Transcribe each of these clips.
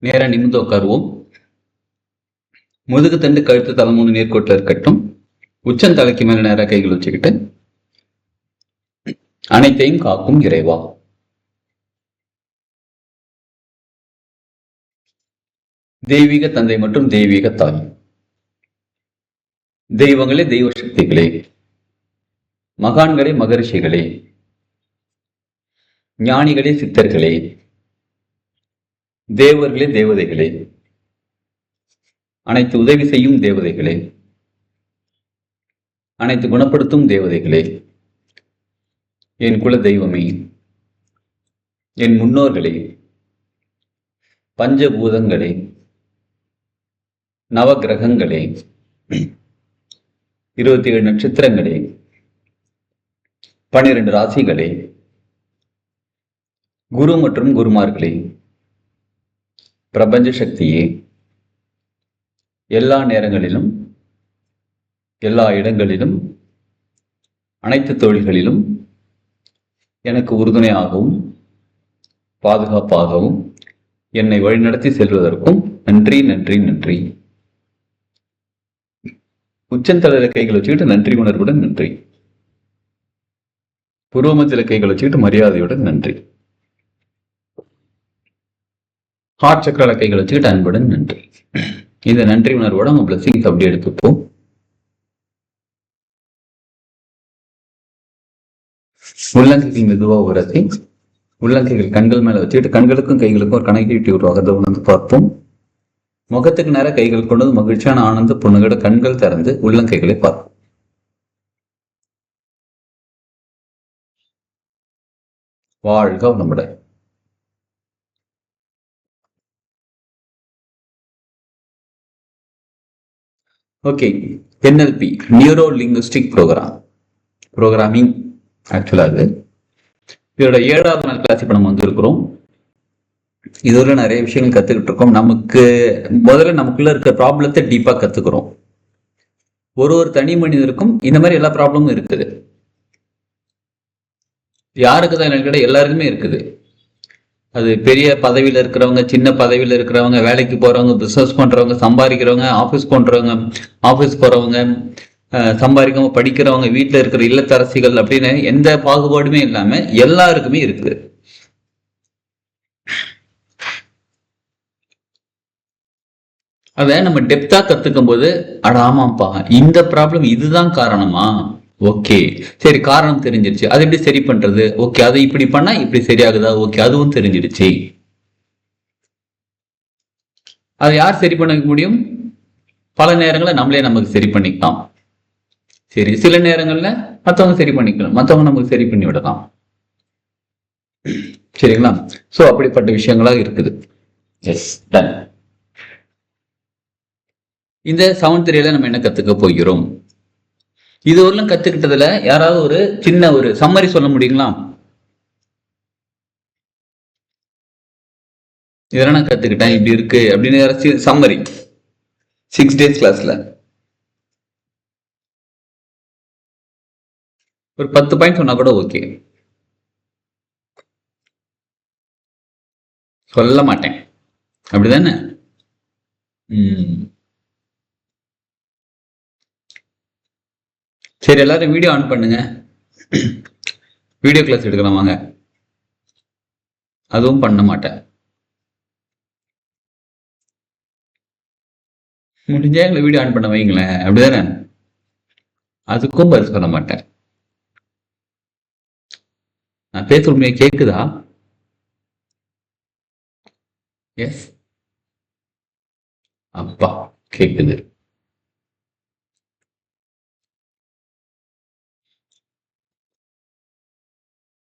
நேரா நிமிர்ந்து உட்காருவோம். முதுகு தண்டு கழுத்து தலை 3 நேர்கோட்டில் இருக்கட்டும். உச்சம் தலைக்கு மேல நேரா கைகள் வச்சுக்கிட்டு அனைத்தையும் காக்கும் இறைவா, தெய்வீக தந்தை மற்றும் தெய்வீக தாய், தெய்வங்களே, தெய்வ சக்திகளே, மகான்களே, மகரிஷிகளே, ஞானிகளே, சித்தர்களே, தேவர்களே, தேவதைகளே, அனைத்து உதவி செய்யும் தேவதைகளே, அனைத்து குணப்படுத்தும் தேவதைகளே, என் குல தெய்வமே, என் முன்னோர்களே, பஞ்சபூதங்களே, நவகிரகங்களே, 27 நட்சத்திரங்களே, 12 ராசிகளே, குரு மற்றும் குருமார்களே, பிரபஞ்ச சக்தியே, எல்லா நேரங்களிலும் எல்லா இடங்களிலும் அனைத்து தொழில்களிலும் எனக்கு உறுதுணையாகவும் பாதுகாப்பாகவும் என்னை வழிநடத்தி செல்வதற்கும் நன்றி நன்றி நன்றி. உச்சந்தலையில கைகள் வச்சுக்கிட்டு நன்றி உணர்வுடன் நன்றி. புருவமத்தில கைகள் வச்சுக்கிட்டு மரியாதையுடன் நன்றி. ஹார்ட் சக்கரால கைகள் வச்சுக்கிட்டு அன்புடன் நன்றி. இந்த நன்றி உணர்வோட உங்க பிளஸிங்ஸ் அப்படி எடுத்துப்போம். உள்ளங்கைகள் மெதுவா உரசி உள்ளங்கைகள் கண்கள் மேல வச்சுக்கிட்டு கண்களுக்கும் கைகளுக்கும் ஒரு கனெக்டிவிட்டி உருவாகிறத உணர்ந்து பார்ப்போம். முகத்துக்கு நேர கைகள் கொண்டது மகிழ்ச்சியான ஆனந்த புன்னகையோட கண்கள் திறந்து உள்ளங்கைகளை பார்ப்போம். வாழ்க வளமுடன். Okay, NLP neuro linguistic programming ஆக்சுவலாக இதோட 7வது நாள் கிளாஸ் இப்போ நம்ம வந்திருக்கிறோம். இதுவரை நிறைய விஷயங்கள் கற்றுக்கிட்டு இருக்கோம். முதல்ல நமக்குள்ள இருக்க ப்ராப்ளத்தை டீப்பாக கற்றுக்கிறோம். ஒரு தனி மனிதருக்கும் இந்த மாதிரி எல்லா ப்ராப்ளமும் இருக்குது. யாருக்கு தான் எனக்கு எல்லாருக்குமே இருக்குது. அது பெரிய பதவியில் இருக்கிறவங்க, சின்ன பதவியில் இருக்கிறவங்க, வேலைக்கு போறவங்க, பிஸ்னஸ் பண்றவங்க, சம்பாதிக்கிறவங்க, ஆஃபீஸ் போறவங்க, சம்பாதிக்காம படிக்கிறவங்க, வீட்டில் இருக்கிற இல்லத்தரசிகள் அப்படின்னு எந்த பாகுபாடுமே இல்லாம எல்லாருக்குமே இருக்குது. அத நம்ம டெப்தா கத்துக்கும் போது ஆமாப்பா இந்த ப்ராப்ளம் இதுதான் காரணமா, ஓகே சரி காரணம் தெரிஞ்சிருச்சு, அது எப்படி சரி பண்றது, ஓகே அதை இப்படி பண்ணா இப்படி சரியாகுதா, ஓகே அதுவும் தெரிஞ்சிருச்சு. அதை யார் சரி பண்ண முடியும்? பல நேரங்களில் நம்மளே நமக்கு சரி பண்ணிக்கலாம். சரி, சில நேரங்கள்ல மற்றவங்க சரி பண்ணிக்கலாம், மற்றவங்க நமக்கு சரி பண்ணி விடலாம். சரிங்களா? சோ அப்படிப்பட்ட விஷயங்களா இருக்குது. Yes, done. இந்த 7th டேல நம்ம என்ன கத்துக்க போகிறோம்? இதுவரையிலும் கத்துக்கிட்டதுல யாராவது ஒரு சின்ன ஒரு சம்மரி சொல்ல முடியுங்களா? இதெல்லாம் நான் கத்துக்கிட்டேன், இப்படி இருக்கு அப்படின்னு யாராச்சும் சம்மரி 6 days கிளாஸ்ல ஒரு 10 பாயிண்ட் சொன்னா கூட ஓகே. சொல்ல மாட்டேன், அப்படிதானே? சரி, எல்லாரும் வீடியோ ஆன் பண்ணுங்க. வீடியோ கிளாஸ் எடுக்கலாம் வாங்க. அதுவும் பண்ண மாட்டேன். முடிஞ்சா எங்களை வீடியோ ஆன் பண்ண வைங்களேன், அப்படிதானே? அதுக்கும் பதில் சொல்ல மாட்டேன். நான் பேச உண்மையை கேக்குதா? எஸ், அப்பா கேக்குது.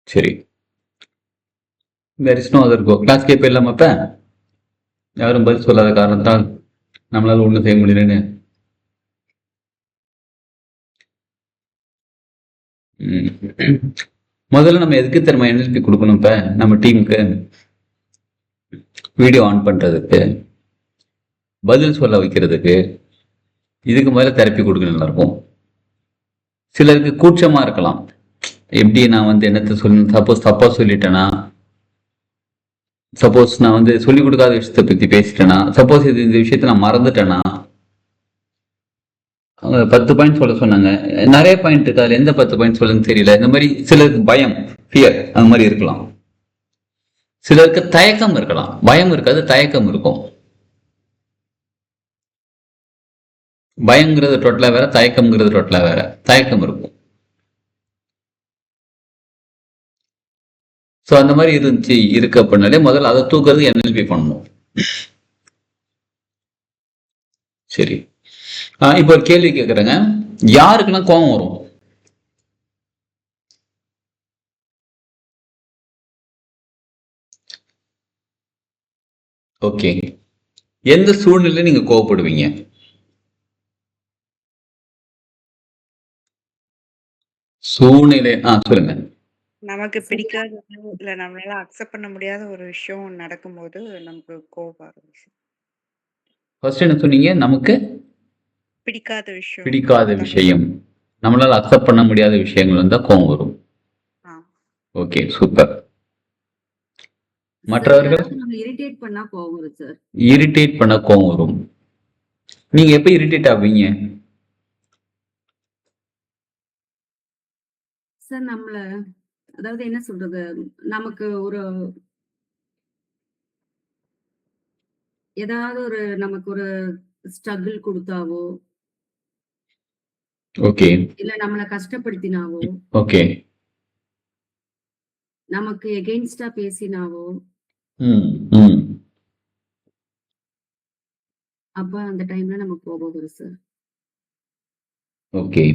சரி, there is no other go. Class கேட்ப இல்லாம அப்ப யாரும் பதில் சொல்லாத காரணத்தால் நம்மளால ஒண்ணும் செய்ய முடியலன்னு முதல்ல நம்ம எதுக்கு தெரியுமா என்எல்பி கொடுக்கணும்? இப்ப நம்ம டீமுக்கு வீடியோ ஆன் பண்றதுக்கு, பதில் சொல்ல வைக்கிறதுக்கு, இதுக்கு முதல்ல தெரப்பி கொடுக்க நல்லா இருக்கும். சிலருக்கு கூச்சமா இருக்கலாம், எப்படி நான் என்னத்தை சப்போஸ் தப்பா சொல்லிட்டேனா, சப்போஸ் நான் வந்து சொல்லிக் கொடுக்காத விஷயத்தை பத்தி பேசிட்டேன்னா, சப்போஸ் இந்த விஷயத்த நான் மறந்துட்டேன்னா, 10 பாயிண்ட் சொல்ல சொன்னாங்க. நிறைய பாயிண்ட் இருக்கு. அதுல எந்த 10 பாயிண்ட் சொல்லுன்னு தெரியல. இந்த மாதிரி சிலருக்கு பயம், ஃபியர் அந்த மாதிரி இருக்கலாம். சிலருக்கு தயக்கம் இருக்கலாம். பயம் இருக்காது, தயக்கம் இருக்கும். பயங்கிறது டோட்டலா வேற, தயக்கம்ங்கிறது டோட்டலா வேற. தயக்கம் இருக்கும். ஸோ அந்த மாதிரி இருக்கு அப்படின்னாலே முதல்ல அதை தூக்குறது NLP பண்ணணும். சரி, இப்போ ஒரு கேள்வி கேட்குறேங்க. யாருக்கெல்லாம் கோபம் வரும்? ஓகே, எந்த சூழ்நிலையில நீங்க கோவப்படுவீங்க? சூழ்நிலை சொல்லுங்க. நமக்கு பிடிக்காத இல்ல நம்மளால அக்செப்ட் பண்ண முடியாத ஒரு விஷயம் நடக்கும்போது நமக்கு கோபம் வரும். ஃபர்ஸ்ட் என்ன சொன்னீங்க? நமக்கு பிடிக்காத விஷயம், நம்மளால அக்செப்ட் பண்ண முடியாத விஷயங்கள் வந்தா கோபம் வரும். Okay, super. மற்றவர்கள் இரிட்டேட் பண்ணா கோவம் வரும் சார். இரிட்டேட் பண்ண கோவம் வரும். நீங்க எப்ப இரிட்டேட் ஆவீங்க? சார் நம்மள அதாவது என்ன சொல்றது, நமக்கு ஒரு ஏதாவது ஒரு நமக்கு ஒரு ஸ்ட்ரகிள் கொடுத்தாவோ, ஓகே, இல்ல நம்மள கஷ்டப்படுத்தினாவோ, ஓகே, நமக்கு எகெயின்ஸ்டா பேசினாவோ, அப்ப அந்த டைம்ல நமக்கு கோபம் வரும் சார். ஓகே,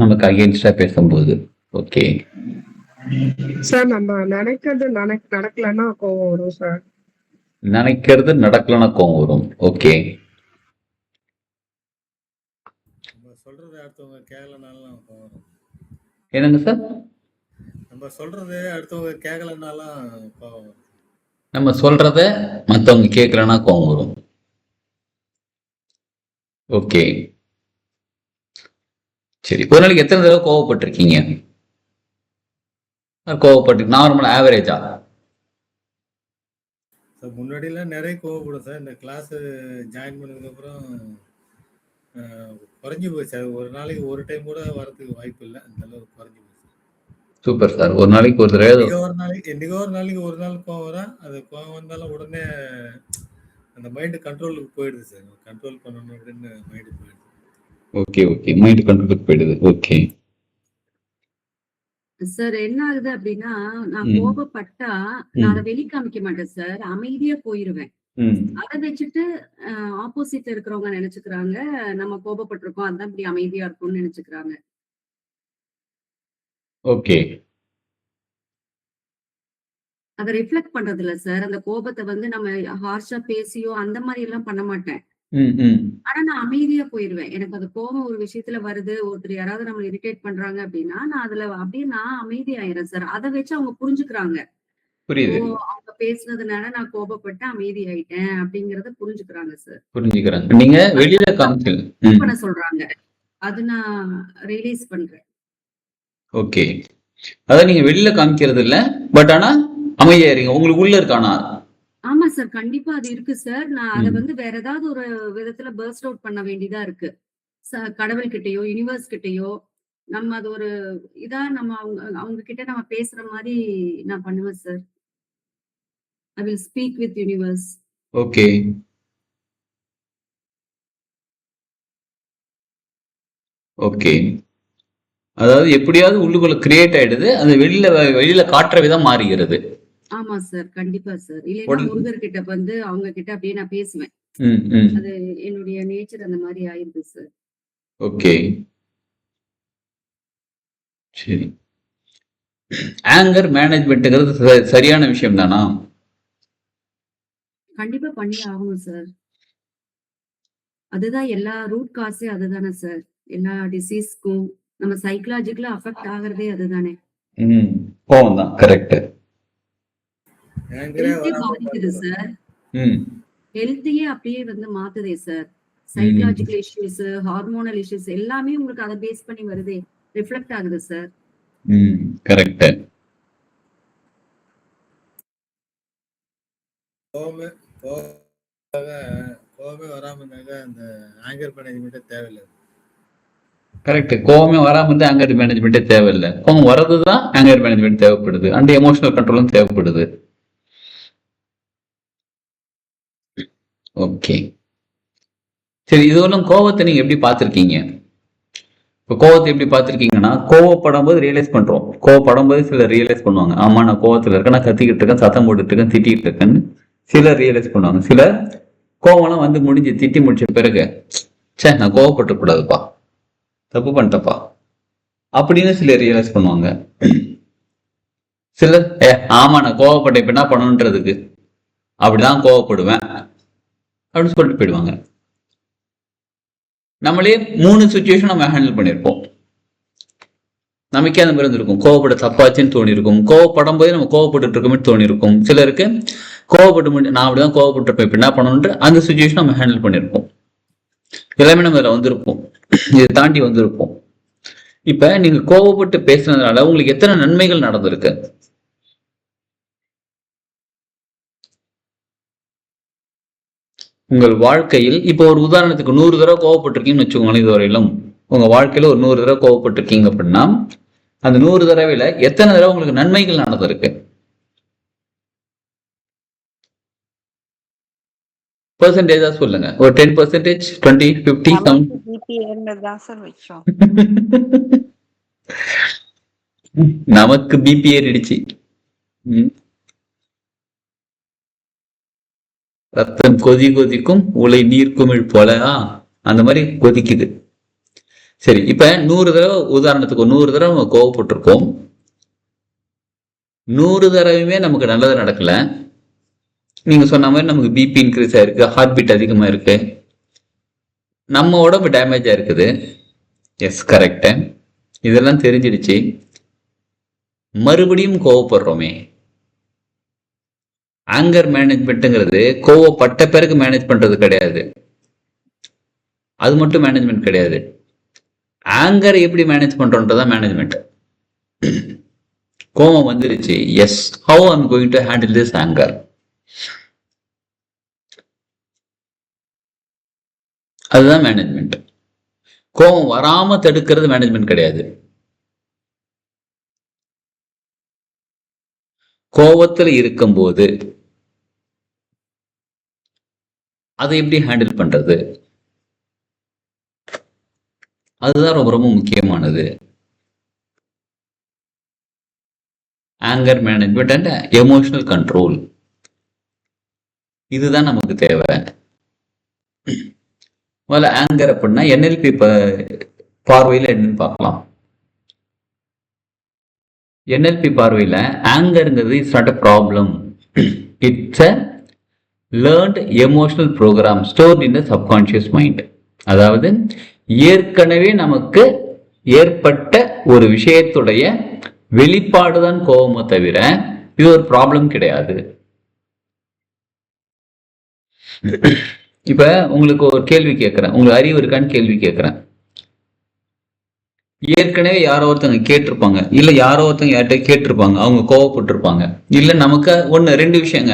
நமக்கு அகைன்ஸ்டா பேசும்போது. ஓகே சார், நம்ம நினைக்கிறது நடக்கலன்னா கோவம் வரும் சார். நினைக்கிறது நடக்கலன்னா கோவம் வரும். ஓகே, நம்ம சொல்றது அடுத்தவங்க கேட்கலனாலும் கோவம் வரும். என்னங்க சார்? நம்ம சொல்றது அடுத்தவங்க கேட்கலனாலும் கோவம் வரும். நம்ம சொல்றத மற்றவங்க கேட்கலன்னா கோவம் வரும். ஓகே, சரி. ஒரு நாளைக்கு எத்தனை தடவை கோவப்பட்டிருக்கீங்க? கோவப்பட்டு நார்மல் ஆவரேஜா? சார் முன்னாடிலாம் நிறைய கோவப்படும் சார். இந்த கிளாஸ் ஜாயின் பண்ணதுக்கப்புறம் குறைஞ்சி போச்சு. அது ஒரு நாளைக்கு ஒரு டைம் கூட வரதுக்கு வாய்ப்பு இல்லை. அந்த அளவுக்கு குறைஞ்சி போச்சு. Super sir. ஒரு நாளைக்கு ஒரு தடவை என்னைக்கோ ஒரு நாளைக்கு ஒரு நாள் கோவம் வரும். அது கோவம் வந்தாலும் உடனே அந்த மைண்டு கண்ட்ரோலுக்கு போயிடுது சார். கண்ட்ரோல் பண்ணணும் அப்படின்னு மைண்டு போயிடுது. ஓகே, ஓகே, மைண்ட் கண்ட்ரோலுக்கு போயிடுது. ஓகே சார், என்ன ஆகுது அப்படின்னா, நான் கோபப்பட்டா நான் அதை வெளிக்காமிக்க மாட்டேன் சார். அமைதியா போயிருவேன். அதை வச்சுட்டு ஆப்போசிட்ல இருக்கிறவங்க நினைச்சுக்கிறாங்க நம்ம கோபப்பட்டிருக்கோம், அதான் இப்படி அமைதியா இருக்கும்னு நினைச்சுக்கிறாங்க. ஓகே, அதை ரிஃப்ளெக்ட் பண்றது இல்ல சார். அந்த கோபத்தை வந்து நம்ம ஹார்ஷா பேசியோ அந்த மாதிரி எல்லாம் பண்ண மாட்டேன். ஆனா நான் அமைதியா போயிருவேன். எனக்கு அது கோபம் ஒரு விஷயத்துல வருது, ஒருத்தர் யாராவது நம்மள இரிட்டேட் பண்றாங்க அப்படின்னா, நான் அதுல அப்படியே நான் அமைதியாயிரேன் சார். அதை வச்சு அவங்க புரிஞ்சுக்கிறாங்க. புரியுது. அவங்க பேசுனதுனால நான் கோபப்பட்டு அமைதி ஆயிட்டேன் அப்படிங்கறத புரிஞ்சுக்கிறாங்க சார். புரிஞ்சுக்கிறாங்க. நீங்க வெளியில பண்ண சொல்றாங்க. அது நான் ரியலைஸ் பண்றேன். ஓகே, அத நீங்க வெளியில காமிக்கிறது இல்ல, பட் ஆனா அமைதியா இருக்கீங்க. உங்களுக்கு உள்ள இருக்கானா? ஆமா சார், கண்டிப்பா அது இருக்கு சார். நான் அதை வந்து வேற ஏதாவது ஒரு விதத்துல பர்ஸ்ட் அவுட் பண்ண வேண்டியதா இருக்கு. கடவுள் கிட்டயோ யூனிவர்ஸ் கிட்டயோ நம்ம அது ஒரு இதா நம்ம அவங்க கிட்ட நம்ம பேசுற மாதிரி நான் பண்ணுவேன் sir. I will speak with universe. Okay, okay. அதாவது எப்படியாவது உள்ளுக்குள்ள கிரியேட் ஆயிடுது, அது வெளியில காட்டுற விதம் மாறுகிறது. ஆமா சார், கண்டிப்பா சார். இல்லைன்னா முருகர் கிட்ட வந்து அவங்க கிட்ட அப்படியே நான் பேசுவேன். அது என்னுடைய நேச்சர் அந்த மாதிரி ஆயிருது சார். ஓகே, சரி. ஆங்கர் மேனேஜ்மெண்ட்ங்கிறது சரியான விஷயம் தானா? கண்டிப்பா பண்ணி ஆகணும் சார். அதுதான் எல்லா ரூட் காஸே அதுதானே சார். எல்லா டிசீஸ்க்கும் நம்ம சைக்கலாஜிக்கலா அஃபெக்ட் ஆகுறதே அதுதானே. கோவம் தான். கரெக்ட். பாதிக்குது சார். ஹெல்த்தையே அப்படியே வந்து மாத்துதே sir. Psychological issues, hormonal issues எல்லாமே உங்களுக்கு அதை பேஸ் பண்ணி வருதே, ரிஃப்ளெக்ட் ஆகுது சார். கரெக்ட். கோவமே கோவமே வராம இருந்தாங்க. அந்த ஆங்கர் மேனேஜ்மெண்ட்டே தேவையில்லை. கரெக்ட். கோவமே வராம இருந்து ஆங்கர் மேனேஜ்மெண்ட்டே தேவையில்லை. கோவம் வரதுதான் ஆங்கர் மேனேஜ்மெண்ட் தேவைப்படுது. அண்ட் எமோஷனல் கண்ட்ரோலும் தேவைப்படுது. ஓகே, சரி. இதுவரையும் கோவத்தை நீங்க எப்படி பார்த்திருக்கீங்க? இப்போ கோவத்தை எப்படி பார்த்திருக்கீங்கன்னா, கோவப்படும் போது ரியலைஸ் பண்றோம். கோவப்படும் போது சிலர் ரியலைஸ் பண்ணுவாங்க, ஆமா நான் கோவத்துல இருக்கேன், நான் கத்திக்கிட்டு இருக்கேன், சத்தம் போட்டுட்டு இருக்கேன், திட்டிட்டு இருக்கேன்னு சிலர் ரியலைஸ் பண்ணுவாங்க. சிலர் கோவம்லாம் வந்து முடிஞ்சு திட்டி முடிச்ச பிறகு, சே நான் கோவப்பட்டு கூடாதுப்பா, தப்பு பண்ணிட்டப்பா அப்படின்னு சிலர் ரியலைஸ் பண்ணுவாங்க. சிலர் ஆமா நான் கோவப்பட்டேன், இப்ப என்ன பண்ணணுன்றதுக்கு அப்படிதான் கோவப்படுவேன் அப்படின்னு சொல்லிட்டு போயிடுவாங்க. நம்மளே 3 சுச்சுவேஷன் நம்ம ஹேண்டில் பண்ணியிருப்போம். நமக்கே அந்த மாதிரி இருந்திருக்கும். கோவப்பட தப்பாச்சுன்னு தோணி இருக்கும். கோவப்படும் போதே நம்ம கோவப்பட்டு இருக்கோமே தோணி இருக்கும். சிலருக்கு கோவப்பட்டு நான் அப்படிதான் கோவப்பட்டிருப்பேன், இப்ப என்ன பண்ணணுன்ற அந்த சுச்சுவேஷன் நம்ம ஹேண்டில் பண்ணியிருப்போம். எல்லாமே நம்ம இதில் வந்திருப்போம், இதை தாண்டி வந்திருப்போம். இப்ப நீங்க கோவப்பட்டு பேசுனதுனால உங்களுக்கு எத்தனை நன்மைகள் நடந்திருக்கு? உங்கள் வாழ்க்கையில் இப்போ ஒரு உதாரணத்துக்கு 100 தடவை கோவப்பட்டிருக்கீங்கன்னு வச்சுக்கோங்களேன். இதுவரையிலும் உங்க வாழ்க்கையில ஒரு 100 தடவை கோவப்பட்டிருக்கீங்க அப்படின்னா, அந்த 100 தடவையில எத்தனை தடவை உங்களுக்கு நன்மைகள் நடந்திருக்கு? பெர்சன்டேஜா சொல்லுங்க. ஒரு 10%, 20, 50, 70. நமக்கு பிபி ஏறிடுச்சு. ரத்தம் கொதிக்கும் உலை நீர் குமிழ் போல அந்த மாதிரி கொதிக்குது. சரி, இப்ப 100 தடவை உதாரணத்துக்கு 100 தடவை நம்ம கோவப்பட்டிருக்கோம். 100 தடவையுமே நமக்கு நல்லது நடக்கல. நீங்க சொன்ன மாதிரி நமக்கு பிபி இன்க்ரீஸ் ஆயிருக்கு, ஹார்ட் பீட் அதிகமா இருக்கு, நம்ம உடம்பு டேமேஜ் ஆயிருக்குது. Yes, correct. இதெல்லாம் தெரிஞ்சிடுச்சு. மறுபடியும் கோவப்படுறோமே. ஆங்கர் மேனேஜ்மெண்ட்ங்கிறது கோவப்பட்ட பிறகு மேனேஜ் பண்றது கிடையாது. அது மட்டும் மேனேஜ்மெண்ட் கிடையாது. ஆங்கர் எப்படி மேனேஜ் பண்றோன்றதான் மேனேஜ்மெண்ட். கோவம் வந்துருச்சு, yes, how I am going to handle this anger. அதுதான் மேனேஜ்மெண்ட். கோவம் வராம தடுக்கிறது மேனேஜ்மெண்ட் கிடையாது. கோவத்துல இருக்கும்போது அதை எப்படி ஹேண்டில் பண்றது, அதுதான் ரொம்ப ரொம்ப முக்கியமானது. Anchor management and emotional control, இதுதான் நமக்கு தேவை. முதல்ல ஆங்கர் அப்படின்னா என்எல்பி பார்வையில் என்னன்னு பார்க்கலாம். என்எல்பி பார்வையில் ஆங்கர்ங்கிறது it's not a problem, it's a learned emotional program stored in the subconscious mind. அதாவது ஏற்கனவே நமக்கு ஏற்பட்ட ஒரு விஷயத்துடைய வெளிப்பாடுதான் கோபமோ தவிர இது ஒரு ப்ராப்ளம் கிடையாது. இப்ப உங்களுக்கு ஒரு கேள்வி கேட்கிறேன், உங்களுக்கு அறிவு இருக்கான்னு கேள்வி கேட்கிறேன். ஏற்கனவே யாரோ ஒருத்தவங்க கேட்டிருப்பாங்க, இல்ல யாரோ ஒருத்தவங்க யார்கிட்ட கேட்டிருப்பாங்க, அவங்க கோவப்பட்டிருப்பாங்க. இல்ல நமக்கு 2 விஷயங்க.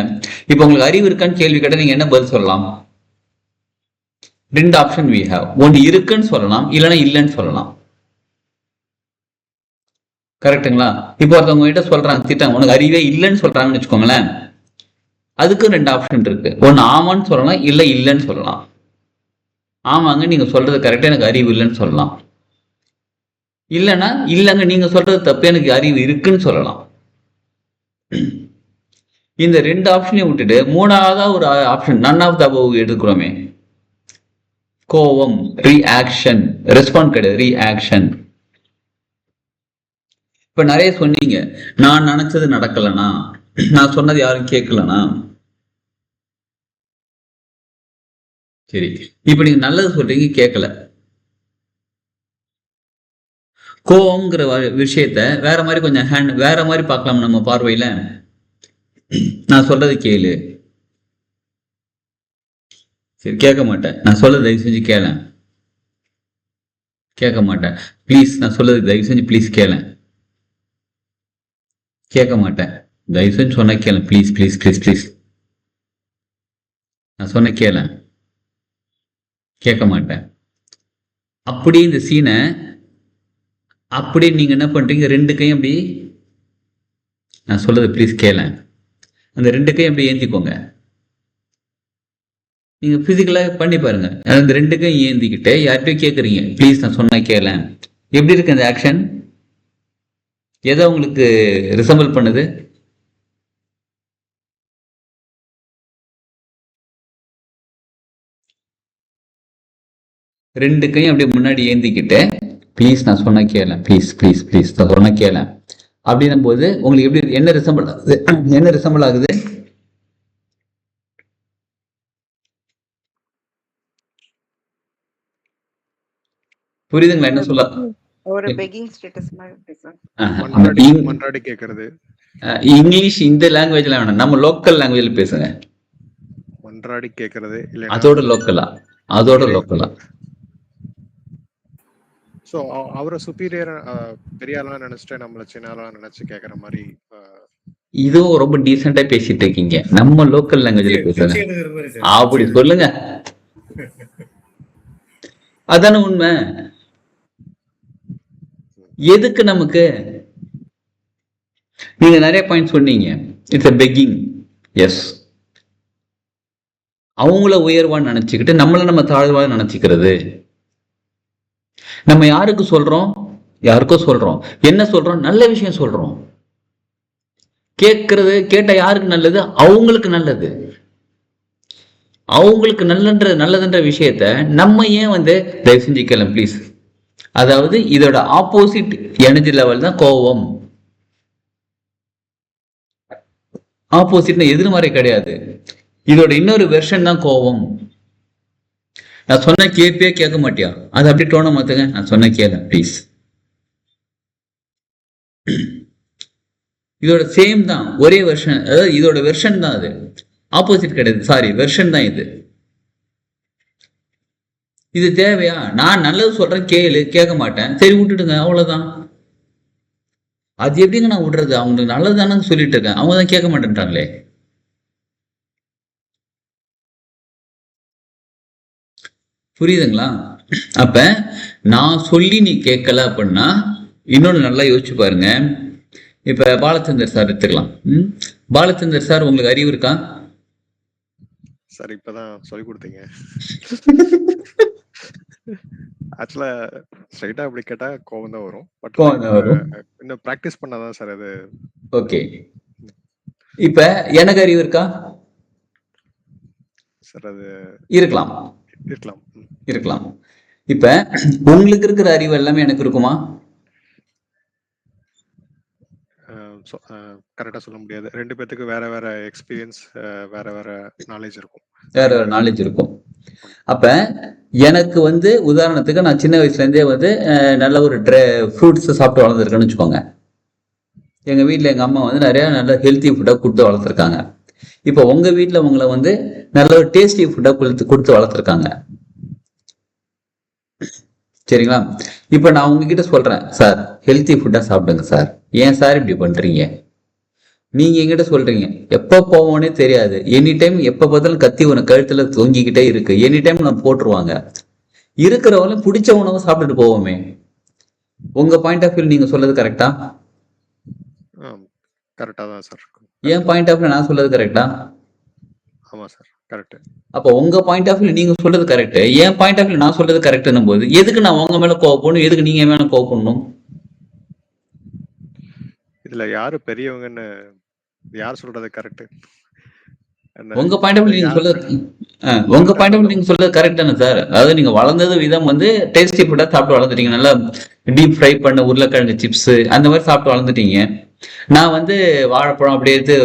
இப்ப உங்களுக்கு அறிவு இருக்கான்னு கேள்வி கேட்டா நீங்க என்ன பதில் சொல்லலாம்? 2 ஆப்ஷன் we have. ஒன்று இருக்குன்னு சொல்லலாம், இல்லைன்னா இல்லைன்னு சொல்லலாம். கரெக்டுங்களா? இப்போ ஒருத்தவங்க கிட்ட சொல்றாங்க, திட்டாங்க, உனக்கு அறிவே இல்லைன்னு சொல்றாங்கன்னு வச்சுக்கோங்களேன். அதுக்கு 2 ஆப்ஷன் இருக்கு. ஒன்னு ஆமான்னு சொல்லலாம், இல்ல இல்லைன்னு சொல்லலாம். ஆமாங்க நீங்க சொல்றது கரெக்டா, எனக்கு அறிவு இல்லைன்னு சொல்லலாம். இல்லைன்னா இல்லைங்க நீங்க சொல்றது தப்பு, எனக்கு அறிவு இருக்குன்னு சொல்லலாம். இந்த 2 ஆப்ஷனையும் விட்டுட்டு 3ஆவதா ஒரு option none of the above எடுக்கிறோமே, கோவம், ரியாக்ஷன், ரெஸ்பாண்ட் கிடையாது, ரியாக்ஷன். இப்ப நிறைய சொன்னீங்க, நான் நினைச்சது நடக்கலனா, நான் சொன்னது யாரும் கேட்கலனா. சரி, இப்ப நீங்க நல்லது சொல்றீங்க, கேட்கல. கோவம்ங்கிற விஷயத்த வேற மாதிரி கொஞ்சம் வேற மாதிரி பார்க்கலாம் நம்ம பார்வையில. நான் சொல்றது கேளு. சரி, கேட்க மாட்டேன், நான் சொல்றது தயவு செஞ்சு கேள. கேட்க மாட்டேன், ப்ளீஸ் நான் சொல்றது தயவு செஞ்சு ப்ளீஸ் கேள. கேட்க மாட்டேன், தயவு செஞ்சு சொன்ன கேள, ப்ளீஸ் ப்ளீஸ் ப்ளீஸ் ப்ளீஸ். நான் சொன்ன கேட்க மாட்டேன். அப்படியே இந்த சீனை அப்படியே நீங்க என்ன பண்றீங்க, 2 கையும் அப்படி, நான் சொல்றது ப்ளீஸ் அந்த 2 கையும் அப்படி ஏந்திக்கோங்க. நீங்க பிசிக்கலா பண்ணி பாருங்க. அந்த 2 கையும் ஏந்திக்கிட்டு யார்கிட்டயும் கேட்குறீங்க, ப்ளீஸ் நான் சொன்ன எப்படி இருக்கு அந்த ஆக்ஷன்? எதை உங்களுக்கு ரிசம்பிள் பண்ணுது? ரெண்டு கையும் அப்படியே முன்னாடி ஏந்திக்கிட்டு ப்ளீஸ் நான் சொன்ன ப்ளீஸ் ப்ளீஸ் ப்ளீஸ் நான் சொன்ன அப்படின்னும் போது உங்களுக்கு எப்படி என்ன ரிசம்பிள் ஆகுது? என்ன ரிசம்பிள் ஆகுது? புரியுதுங்களா என்ன சொல்ல? ஒரு பெக்கிங் ஸ்டேட்டஸ் மாதிரி இருக்கு சார். மன்றாடி கேக்குறது. இங்கிலீஷ் இந்த லாங்குவேஜ்ல வேணாம், நம்ம லோக்கல் லாங்குவேஜ்ல பேசுங்க. மன்றாடி கேக்குறது இல்ல அதோட லோக்கலா. சோ அவரை சுப்பீரியர் பெரிய ஆளா நினைச்சிட்டு நம்மள சின்ன ஆளா நினைச்சு கேக்குற மாதிரி இதுவும் ரொம்ப டீசெண்டா பேசிட்டு இருக்கீங்க. நம்ம லோக்கல் லாங்குவேஜ்ல பேசுங்க அப்படி சொல்லுங்க. அதான உண்மை. எதுக்கு நமக்கு? நீங்க நிறைய பாயிண்ட் சொன்னீங்க. It's a begging. எஸ், அவங்கள உயர்வான்னு நினைச்சுக்கிட்டு நம்ம தாழ்வான்னு நினைச்சுக்கிறது. நம்ம யாருக்கோ சொல்றோம். என்ன சொல்றோம்? நல்ல விஷயம் சொல்றோம். கேட்ட யாருக்கு நல்லது? அவங்களுக்கு நல்லது. அவங்களுக்கு நல்லதுன்ற விஷயத்த நம்ம ஏன் தயவு செஞ்சு ப்ளீஸ். அதாவது இதோட ஆப்போசிட் எனர்ஜி லெவல் தான் கோபம். ஆப்போசிட்னா எதிர்மறை கிடையாது. இதோட இன்னொரு வெர்ஷன் தான் கோபம். நான் சொன்ன கேட்க மாட்டியா? அது அப்படி டோன மாத்துங்க. நான் சொன்ன ப்ளீஸ். இதோட சேம் தான், ஒரே வெர்ஷன். அதாவது இதோட வெர்ஷன் தான் அது, ஆப்போசிட் கிடையாது. சாரி, வெர்ஷன் தான் இது. இது தேவையா? நான் நல்லது சொல்றேன், கேட்க மாட்டேன், சரி விட்டுடுங்க, அவ்வளவுதான். அது எப்படிங்க நான் விடுறது? அவங்களுக்கு நல்லது தானே சொல்லிட்டு இருக்கேன், அவங்க தான் கேட்க மாட்டேன்றாங்களே. புரியுதுங்களா? அப்ப நான் சொல்லி நீ கேட்கல அப்படின்னா இன்னொன்னு நல்லா யோசிச்சு பாருங்க. இப்ப பாலச்சந்தர் சார் எடுத்துக்கலாம். பாலச்சந்தர் சார், உங்களுக்கு அறிவு இருக்கா? சார் இப்பதான் சொல்லி கொடுத்தீங்க. ஆக்சுவலா ஸ்ட்ரைட்டா அப்படி கேட்டா கோவம் தான் வரும். பட் இன்னும் பிராக்டிஸ் பண்ணாதான் சார் அது. ஓகே, இப்ப எனக்கு அறிவு இருக்கா சார்? அது இருக்கலாம். இப்ப உங்களுக்கு இருக்கிற அறிவு எல்லாமே எனக்கு இருக்குமா? கரெக்டா சொல்ல முடியாது. 2 பேத்துக்கு வேற வேற எக்ஸ்பீரியன்ஸ், வேற வேற நாலேஜ் இருக்கும். அப்ப எனக்கு உதாரணத்துக்கு நான் சின்ன வயசுல இருந்தே நல்ல ஒரு ஃப்ரூட்ஸ் சாப்பிட்டு வளர்ந்துருக்கேன்னு வச்சுக்கோங்க. எங்க வீட்டுல எங்க அம்மா நிறைய நல்ல ஹெல்த்தி ஃபுட்டா கொடுத்து வளர்த்துருக்காங்க. இப்போ உங்க வீட்டுல உங்களை நல்ல ஒரு டேஸ்டி ஃபுட்டா கொடுத்து வளர்த்துருக்காங்க. சரிங்களா? இப்ப நான் உங்ககிட்ட சொல்றேன், சார் ஹெல்த்தி ஃபுட்டா சாப்பிடுங்க சார். ஏன் சார் இப்படி பண்றீங்க? நீங்க என்கிட்ட சொல்றீங்க, எப்ப போவோன்னே தெரியாது, எனி டைம் எப்ப பார்த்தாலும் கத்தி உன கழுத்துல தொங்கிக்கிட்டே இருக்கு, எனி டைம் நான் போட்டுருவாங்க, இருக்கிறவங்களும் பிடிச்ச உணவை சாப்பிட்டுட்டு போவோமே. உங்க பாயிண்ட் ஆஃப் வியூ நீங்க சொல்றது கரெக்டா? கரெக்டா தான் சார். என் பாயிண்ட் ஆஃப் வியூ நான் சொல்றது கரெக்டா? ஆமா சார், கரெக்ட். அப்ப உங்க பாயிண்ட் ஆஃப் வியூ நீங்க சொல்றது கரெக்ட், என் பாயிண்ட் ஆஃப் வியூ நான் சொல்றது கரெக்ட்னும் போது எதுக்கு நான் உங்க மேல கோவப்படணும்? எதுக்கு நீங்க மேல கோவப்படணும்? இதுல யாரு பெரியவங்கன்னு யார் சொல்றது கரெக்ட்? உங்க பாயிண்ட் ஆஃப் வியூ நீங்க சொல்றது கரெக்ட் தானே சார்? அதாவது நீங்க வளர்ந்தது விதம் டேஸ்டி ஃபுட்டா சாப்பிட்டு வளர்ந்துட்டீங்க. நல்லா டீப் ஃப்ரை பண்ண உருளைக்கிழங்கு சிப்ஸ் அந்த மாதிரி சாப்பிட்டு வளர்ந்துட்டீங்க. நான் வாழைப்பழம் அப்படியே எடுத்து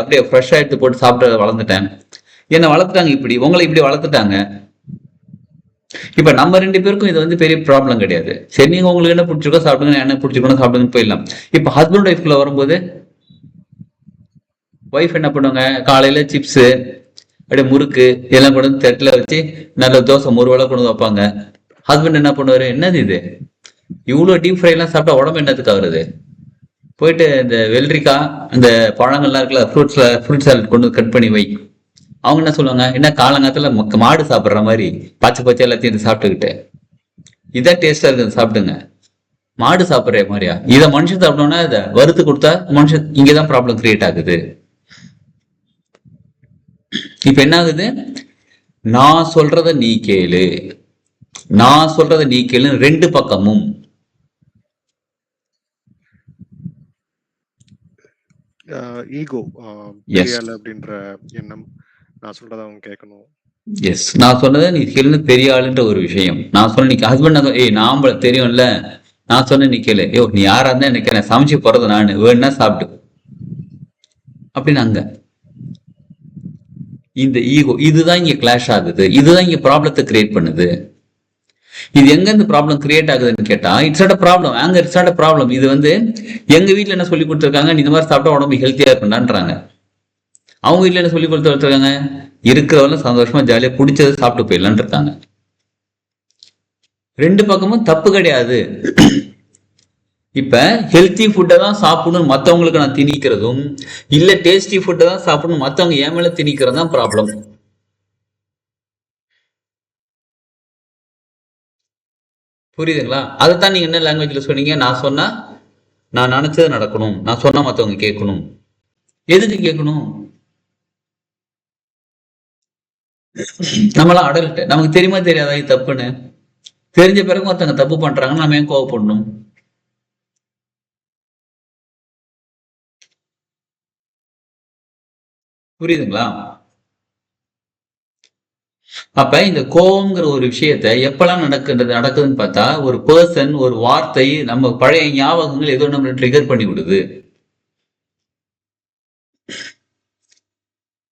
அப்படியே ஃப்ரெஷ்ஷா எடுத்து போட்டு சாப்பிட்டு வளர்ந்துட்டேன். என்ன வளர்த்துட்டாங்க இப்படி, உங்களை இப்படி வளர்த்துட்டாங்க. இப்ப நம்ம 2 பேருக்கும் இது பெரிய ப்ராப்ளம் கிடையாது. சரி, நீங்க உங்களுக்கு என்ன பிடிச்சிருக்கோ சாப்பிடுங்க, என்ன பிடிச்சிருக்கோன்னு சாப்பிடுங்கன்னு போயிடலாம். இப்ப ஹஸ்பண்ட் ஒய்ஃப்குள்ள வரும்போது ஒய்ஃப் என்ன பண்ணுவாங்க? காலையில சிப்ஸ் அப்படியே முறுக்கு இதெல்லாம் கொண்டு தட்டில் வச்சு நல்ல தோசை முருவலை கொண்டு வைப்பாங்க. ஹஸ்பண்ட் என்ன பண்ணுவாரு? என்னது இது, இவ்வளவு டீப் ஃப்ரை எல்லாம் சாப்பிட்டா உடம்பு என்னத்துக்கு ஆகுறது? போயிட்டு இந்த வெள்ளரிக்காய் அந்த பழங்கள்லாம் இருக்குல்ல, ஃப்ரூட் சாலட் கொண்டு கட் பண்ணி வை, அவங்க என்ன சொல்லுவாங்க, என்ன காலங்காலத்துல மாடு சாப்பிடுற மாதிரி பச்சை பச்சை எல்லாத்தையும் சாப்பிட்டுக்கிட்டு இதான் டேஸ்டா இருக்குது சாப்பிடுங்க. மாடு சாப்பிடுற மாதிரியா? இதை மனுஷன் சாப்பிட்டோம்னா இதை வறுத்து கொடுத்தா மனுஷன் இங்கதான் ப்ராப்ளம் கிரியேட் ஆகுது. இப்ப என்ன ஆகுது, நான் சொல்றத நீ கேளு, நான் சொல்றத நீ கேளு, ரெண்டு பக்கமும். Ego, Yes. பெரிய ஆளு அப்படின்ற எண்ணம், நான் சொல்றத அவங்க கேட்கணும். எஸ், நான் சொன்னதை நீ கேளுன்னு பெரிய ஆளுன்ற ஒரு விஷயம். நான் சொன்ன நீ ஹஸ்பண்ட், ஏய் நாம தெரியும்ல, நான் சொன்ன நீ கேளு. ஐயோ நீ யாரா இருந்தா எனக்கு நான் சமைச்சு போறது, நான் வேணும்னா சாப்பிட்டு அப்படின்னு அங்க இந்த ஈகோ இதுதான் இங்க கிளாஷ் ஆகுது. இதுதான் இங்க ப்ராப்ளத்தை கிரியேட் பண்ணுது. இது எங்க இருந்து ப்ராப்ளம் கிரியேட் ஆகுதுன்னு கேட்டா, இட்ஸ் நாட் அ ப்ராப்ளம், அங்க இட்ஸ் நாட் அ ப்ராப்ளம். இது வந்து எங்க வீட்டுல என்ன சொல்லி கொடுத்துருக்காங்க, நீ இந்த மாதிரி சாப்பிட்டா உடம்பு ஹெல்த்தியா இருக்குண்டான்றாங்க. அவங்க வீட்டுல என்ன சொல்லி கொடுத்துருக்காங்க, இருக்கிறவங்களும் சந்தோஷமா ஜாலியா பிடிச்சதை சாப்பிட்டு போயிடலான் இருக்காங்க. ரெண்டு பக்கமும் தப்பு கிடையாது. இப்ப ஹெல்த்தி ஃபுட்டை தான் சாப்பிடணும் மத்தவங்களுக்கு நான் திணிக்கிறதும், இல்ல டேஸ்டி ஃபுட்டை தான் சாப்பிடணும் மத்தவங்க ஏன் மேல திணிக்கிறதும் தான் ப்ராப்ளம். புரியுதுங்களா? அதைத்தான் நீங்க என்ன லாங்குவேஜ்ல சொன்னீங்க, நான் சொன்னா நான் நினைச்சது நடக்கணும், நான் சொன்னா மத்தவங்க கேட்கணும். எதுக்கு கேட்கணும்? நம்மளாம் அடல்ட், நமக்கு தெரியுமா தெரியாதா இது தப்புன்னு? தெரிஞ்ச பிறகு ஒருத்தவங்க தப்பு பண்றாங்கன்னு நம்ம ஏன் கோவப்படணும்? புரியுதுங்களா? அப்ப இந்த கோபம்ங்கிற ஒரு விஷயத்த எப்பெல்லாம் நடக்குதுன்னு பார்த்தா, ஒரு பர்சன், ஒரு வார்த்தை, நம்ம பழைய ஞாபகங்கள் ஏதோ நம்ம ட்ரிகர் பண்ணி விடுது.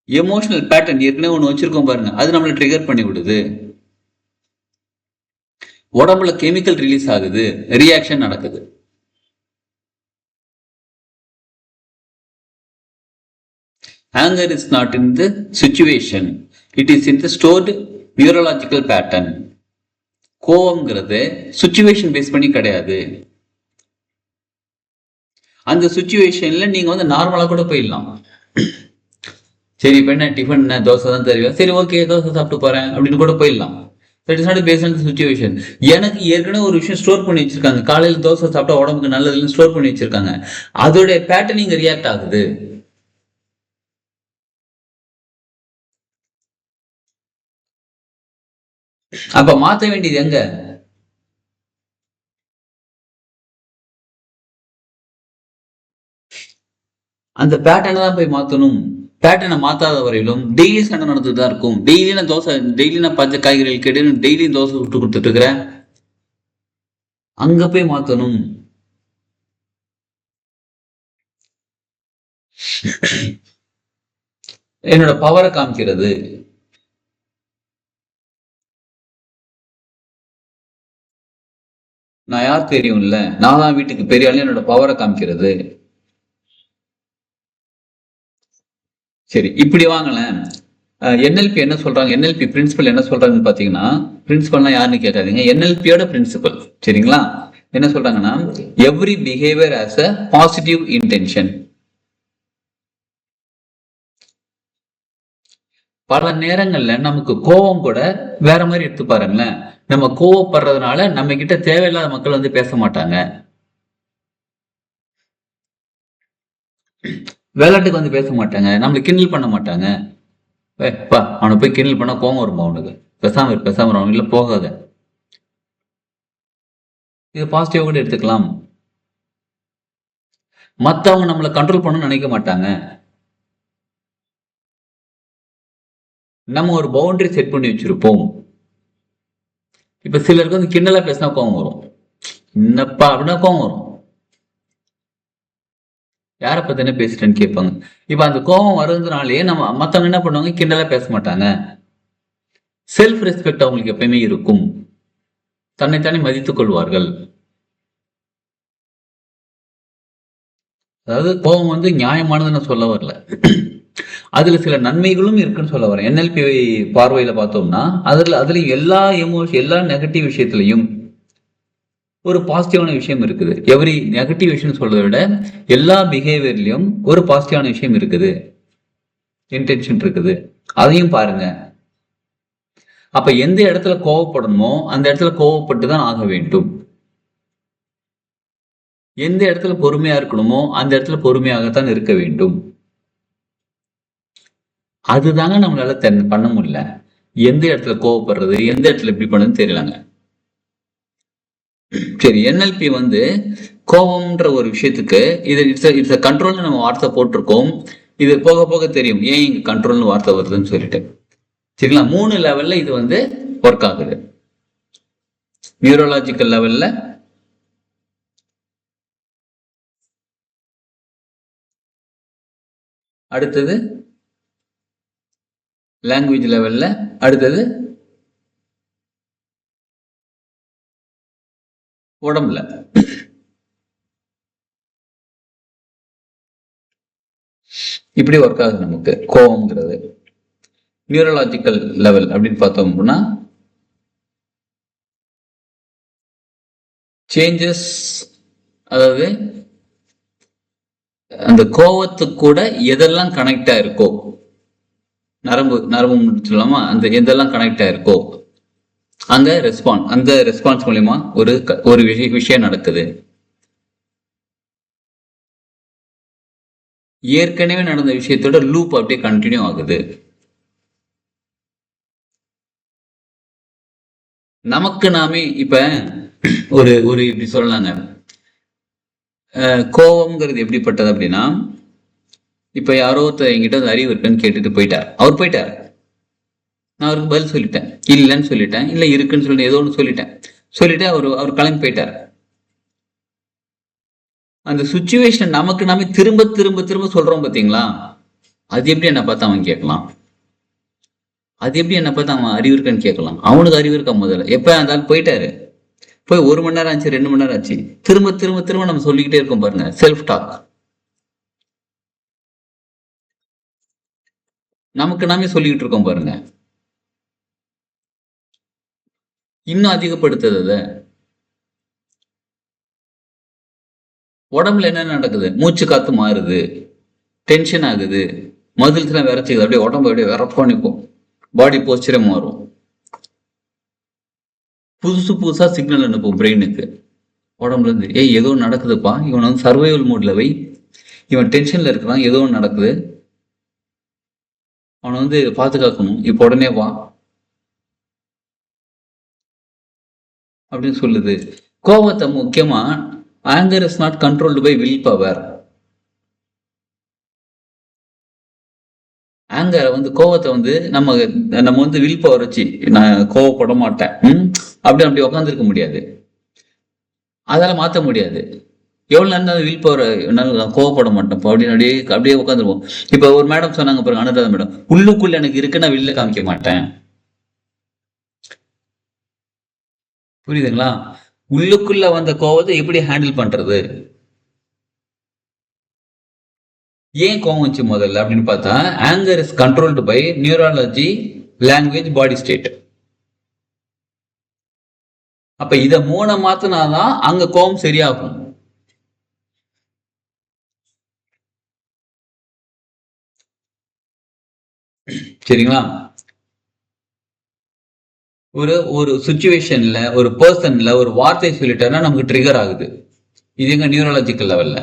எமோஷனல் பேட்டர்ன் ஏற்கனவே ஒண்ணு வச்சிருக்கோம் பாருங்க, அது நம்மள ட்ரிகர் பண்ணி விடுது. உடம்புல கெமிக்கல் ரிலீஸ் ஆகுது, ரியாக்ஷன் நடக்குது. Anger is not in the situation, it is in the stored neurological pattern. கோவம்ங்கிறது சுச்சுவேஷன் பேஸ் பண்ணி கிடையாது. அந்த சுச்சுவேஷன்ல நீங்க வந்து நார்மலா கூட போயிடலாம். சரி இப்ப என்ன டிஃபன், என்ன தோசை தான் தருவேன், சரி ஓகே தோசை சாப்பிட்டு போறேன் அப்படின்னு கூட போயிடலாம். That is not based on the situation. எனக்கு ஏற்கனவே ஒரு விஷயம் ஸ்டோர் பண்ணி வச்சிருக்காங்க, காலையில தோசை சாப்பிட்டா உடம்புக்கு நல்லதுன்னு ஸ்டோர் பண்ணி வச்சிருக்காங்க, அதோட பேட்டர்ன் இங்க ரியாக்ட் ஆகுது. அப்ப மாத்த வேண்டியது எங்க? அந்த பேட்டர்னை தான் போய் மாத்தணும். பேட்டர்னை மாத்தாத வரையிலும் டெய்லி சண்டை நடந்துட்டு தான் இருக்கும். டெய்லி நான் தோசை, டெய்லி நான் பச்சை காய்கறிகள் கேட்டு டெய்லி தோசை விட்டு கொடுத்துட்டு இருக்கிறேன். அங்க போய் மாத்தணும். என்னோட பவரை காமிக்கிறது. நான் யார் தெரியும்ல, நான் தான் வீட்டுக்கு பெரிய ஆளு, என்னோட பவரை காமிக்கிறது. சரி இப்படி வாங்கலேன். என்எல்பி என்ன சொல்றாங்க, என்எல்பி பிரின்சிபல் என்ன சொல்றாங்கன்னு பாத்தீங்கன்னா, பிரின்சிபல்னா யாருன்னு கேட்காதீங்க, என்எல்பியோட பிரின்சிபல். சரிங்களா? என்ன சொல்றாங்கன்னா, every behaviour as a positive intention. பல நேரங்கள்ல நமக்கு கோபம் கூட வேற மாதிரி எடுத்து பாருங்களேன். நம்ம கோவப்படுறதுனால நம்ம கிட்ட தேவையில்லாத மக்கள் வந்து பேச மாட்டாங்க, விளையாட்டுக்கு வந்து பேச மாட்டாங்க, நம்மளை கிண்டல் பண்ண மாட்டாங்க. பா அவனை போய் கிண்டல் பண்ணா கோவம் வருமா அவனுக்கு, பேசாம அவன் இல்ல போகாத. இது பாசிட்டிவா கூட எடுத்துக்கலாம். மத்தவங்க நம்மளை கண்ட்ரோல் பண்ணணும்னு நினைக்க மாட்டாங்க. நம்ம ஒரு பவுண்டரி செட் பண்ணி வச்சிருப்போம். இப்ப சிலருக்கு வந்து கிண்டலா பேசினா கோவம் வரும், என்னப்பா அப்படின்னா கோவம் வரும். யாரை பத்தி என்ன பேசுறேன்னு கேட்பாங்க. இப்ப அந்த கோபம் வருதுனாலே நம்ம மத்தவங்க என்ன பண்ணுவாங்க, கிண்டலா பேச மாட்டாங்க. செல்ஃப் ரெஸ்பெக்ட் அவங்களுக்கு எப்பயுமே இருக்கும், தன்னைத்தானே மதித்துக் கொள்வார்கள். அதாவது கோபம் வந்து நியாயமானதுன்னு சொல்ல வரல, அதுல சில நன்மைகளும் இருக்குன்னு சொல்ல வரேன். என்எல்பி பார்வையில பார்த்தோம்னா அதுல எல்லா எல்லா நெகட்டிவ் விஷயத்திலையும் ஒரு பாசிட்டிவான விஷயம் இருக்குது. எவ்ரி நெகட்டிவ் விஷயம் சொல்றதை விட எல்லா பிஹேவியர்லயும் ஒரு பாசிட்டிவான விஷயம் இருக்குது, இன்டென்ஷன் இருக்குது. அதையும் பாருங்க. அப்ப எந்த இடத்துல கோவப்படணுமோ அந்த இடத்துல கோவப்பட்டு தான் ஆக வேண்டும். எந்த இடத்துல பொறுமையா இருக்கணுமோ அந்த இடத்துல பொறுமையாகத்தான் இருக்க வேண்டும். அதுதாங்க நம்மளால பண்ண முடியல. எந்த இடத்துல கோவப்படுறது, எந்த இடத்துல இப்படி பண்ணதுன்னு தெரியலங்க. சரி, NLP வந்து கோபம்ன்ற ஒரு விஷயத்துக்கு இது இட்ஸ் கண்ட்ரோல்னு நம்ம வார்த்தை போட்டிருக்கோம். இது போக போக தெரியும் ஏன் இங்க கண்ட்ரோல்னு வார்த்தை வருதுன்னு சொல்லிட்டு. சரிங்களா, 3 லெவல்ல இது வந்து ஒர்க் ஆகுது. நியூரலாஜிக்கல் லெவல்ல, அடுத்தது லாங்குவேஜ் லெவல்ல, அடுத்தது உடம்புல. இப்படி ஒர்க் ஆகுது நமக்கு கோபம்ங்கிறது. நியூரலாஜிக்கல் லெவல் அப்படின்னு பார்த்தோம் அப்படின்னா சேஞ்சஸ், அதாவது அந்த கோவத்துக்கு கூட எதெல்லாம் கனெக்ட் ஆயிருக்கோ, நரம்பு சொல்லாமா, அந்த எதெல்லாம் கனெக்ட் ஆயிருக்கோ அங்க அந்த ரெஸ்பான்ஸ் மூலியமா ஒரு விஷயம் நடக்குது. ஏற்கனவே நடந்த விஷயத்தோட லூப் அப்படியே கண்டினியூ ஆகுது. நமக்கு நாமே இப்ப ஒரு இப்படி சொல்லலாங்க, கோபம்ங்கிறது எப்படிப்பட்டது அப்படின்னா, இப்ப யாரோ ஒருத்தர் என்கிட்ட அறிவு இருக்குன்னு கேட்டுட்டு போயிட்டார். அவர் போயிட்டார், நான் அவருக்கு பதில் சொல்லிட்டேன், இல்லைன்னு சொல்லிட்டேன், இல்ல இருக்குன்னு சொல்லிட்டு ஏதோ ஒன்று சொல்லிட்டு அவர் கிளம்பி போயிட்டார். அந்த சுச்சுவேஷன் நமக்கு நாமே திரும்ப திரும்ப திரும்ப சொல்றோம் பாத்தீங்களா, அது எப்படி என்ன பார்த்தா அவன் கேட்கலாம், அது எப்படி என்ன பார்த்தா அவன் அறிவு இருக்கான்னு கேட்கலாம். அவனுக்கு அறிவு இருக்கா முதல்ல, எப்ப அந்த போயிட்டாரு, போய் 1 மணி நேரம் ஆச்சு, 2 மணி நேரம் ஆச்சு, திரும்ப திரும்ப திரும்ப நம்ம சொல்லிக்கிட்டே இருக்கோம் பாருங்க, செல்ஃப் டாக். நமக்கு நாமே சொல்லிக்கிட்டு இருக்கோம் பாருங்க. இன்னும் அதிகப்படுத்துறத உடம்புல என்ன நடக்குது, மூச்சு காத்து மாறுது, டென்ஷன் ஆகுது, மசில்ஸ் எல்லாம் விரைச்சிக்குது, அப்படியே உடம்பு அப்படியே விரப்பா நிற்கும், பாடி போஸ்டரே மாறும், புதுசா சிக்னல் அனுப்பும் பிரெயினுக்கு உடம்புல இருந்து. ஏதோ நடக்குதுப்பா, இவன் வந்து சர்வைவல் மோட்ல வை, இவன் டென்ஷன்ல இருக்கிறான், ஏதோ ஒன்று நடக்குது, அவனை வந்து பாதுகாக்கணும், இப்ப உடனே வா அப்படின்னு சொல்லுது. கோபத்தை முக்கியமா anger is not controlled by will power. ஆங்கரை வந்து கோவத்தை வந்து நம்ம வந்து வில் பவர் வச்சு நான் கோவப்பட மாட்டேன் அப்படி உட்காந்துருக்க முடியாது, அதால மாற்ற முடியாது. எவ்வளவு நேரம் வில் பவர் நான் கோவப்பட மாட்டேன் அப்படின்னு அப்படியே உட்காந்துருவோம். இப்ப ஒரு மேடம் சொன்னாங்க பாருங்க, அனுராதா மேடம், உள்ளுக்குள்ள எனக்கு இருக்கு, நான் வெளில காமிக்க மாட்டேன். புரியுதுங்களா? உள்ளுக்குள்ள வந்த கோவத்தை எப்படி ஹேண்டில் பண்றது, ஏன் கோவம் வச்சு முதல்ல அப்படின்னு பார்த்தா, anger is controlled by neurology, language, body state. அப்ப இத 3 மாத்தினாதான் அங்க கோவம் சரியாகும். சரிங்களா? ஒரு சுச்சுவேஷன்ல, ஒரு பர்சன்ல ஒரு வார்த்தை சொல்லிட்டா நமக்கு ட்ரிகர் ஆகுது. இது எங்க நியூரலாஜிக்கல் லெவல்ல.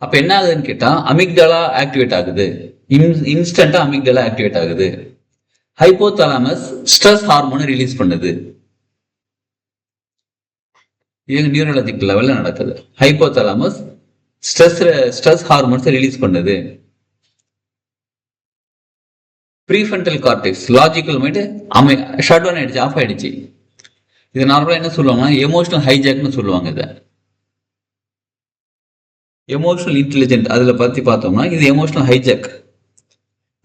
அப்ப என்ன ஆகுதுன்னு கேட்டா, அமிக்டலா ஆக்டிவேட் ஆகுது, இன்ஸ்டன்டா அமிக்டலா ஆக்டிவேட் ஆகுது. ஹைப்போதாலமஸ் ஸ்ட்ரெஸ் ஹார்மோனை ரிலீஸ் பண்ணுது. இது நியூரலாஜிக்கல் லெவல்ல நடக்குது. ஹைப்போதாலமஸ் ஸ்ட்ரெஸ் ஹார்மோன்ஸ் ரிலீஸ் பண்ணுது. Prefrontal cortex, logical mind shut down ஆயிடுச்சு, ஆஃப் ஆயிடுச்சு. இது நார்மலா என்ன சொல்லுவாங்கன்னா எமோஷனல் ஹைஜாக்னு சொல்லுவாங்க. இதை எமோஷனல் இன்டெலிஜென்ட் அதுல பத்தி பார்த்தோம்னா இது எமோஷனல் ஹைஜாக்.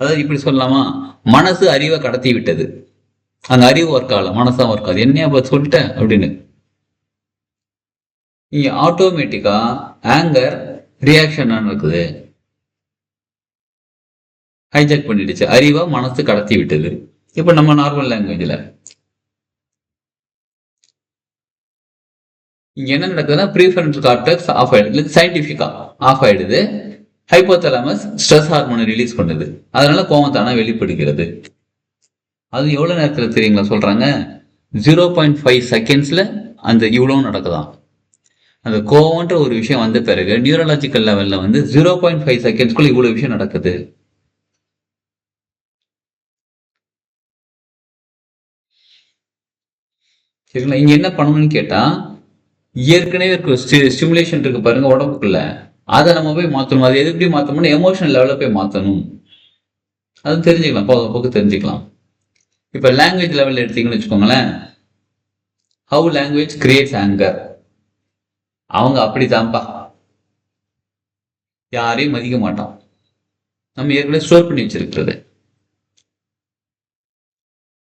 அதாவது இப்படி சொல்லலாமா, மனசு அறிவை கடத்தி விட்டது, அந்த அறிவு ஒர்க் ஆகல, மனசா ஒர்க் ஆகுது. என்னையா சொல்லிட்டேன் அப்படின்னு இங்க ஆட்டோமேட்டிக்கா ஆங்கர் ரியாக்ஷன் நடக்குது, ஹைஜாக் பண்ணிடுச்சு, அறிவை மனசு கடத்தி விட்டது. இப்ப நம்ம நார்மல் லாங்குவேஜ்ல இங்க என்ன நடக்குதுன்னா, ப்ரீஃப்ரண்டல் கார்டெக்ஸ் ஆஃப் ஆயிடுது, சயின்டிபிக்கா ஆஃப் ஆயிடுது, ஹைப்போதலாமஸ் ஸ்ட்ரெஸ் ஹார்மோனை ரிலீஸ் பண்ணுது, அதனால கோவம் தானா வெளிப்படுகிறது. அது எவ்வளவு நேரத்துல தெரியுங்களா சொல்றாங்க? 0.5 செகண்ட்ஸ்ல அந்த இவ்வளவு நடக்குதாம். அந்த கோவம்ன்ற ஒரு விஷயம் வந்த பிறகு நியூரலாஜிக்கல் லெவல்ல வந்து 0.5 செகண்ட்ஸ்குள்ள இவ்வளவு விஷயம் நடக்குது. சரிங்களா? இங்க என்ன பண்ணணும்னு கேட்டா, ஏற்கனவே இருக்க ஸ்டிமுலேஷன் இருக்கு பாருங்க உடம்புக்குள்ள, அதை நம்ம போய் மாற்றணும். அது எப்படி மாற்றணும்னா எமோஷனல் லெவலில் போய் மாற்றணும். அது தெரிஞ்சுக்கலாம், போக போக தெரிஞ்சுக்கலாம். இப்போ லாங்குவேஜ் லெவலில் எடுத்தீங்கன்னு வச்சுக்கோங்களேன், ஹவு லாங்குவேஜ் கிரியேட்ஸ் ஆங்கர். அவங்க அப்படித்தான்ப்பா, யாரையும் மதிக்க மாட்டோம். நம்ம ஏற்கனவே ஸ்டோர் பண்ணி வச்சிருக்கிறது.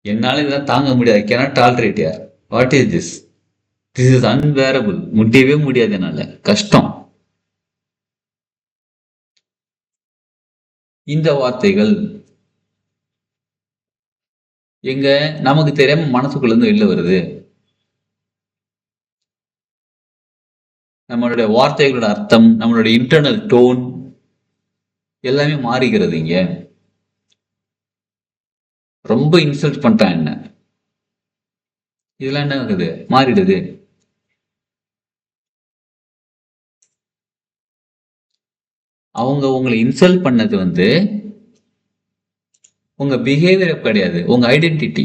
என்னால இதெல்லாம் தாங்க முடியாது, கேனாட் டாலரேட் யார். What is this? This is unbearable. முடியவே முடியாது, என்னால கஷ்டம். இந்த வார்த்தைகள் எங்க நமக்கு தெரியாம மனசுக்குள்ள இருந்து வெளில வருது. நம்மளுடைய வார்த்தைகளோட அர்த்தம், நம்மளுடைய இன்டர்னல் டோன் எல்லாமே மாறிக்கிறது. இங்க ரொம்ப இன்சல்ட் பண்ணிட்டான் என்ன, இதெல்லாம் என்ன ஆகுது, மாறிடுது. அவங்க உங்களை இன்சல்ட் பண்ணது வந்து உங்க பிஹேவியர் கிடையாது, உங்க identity.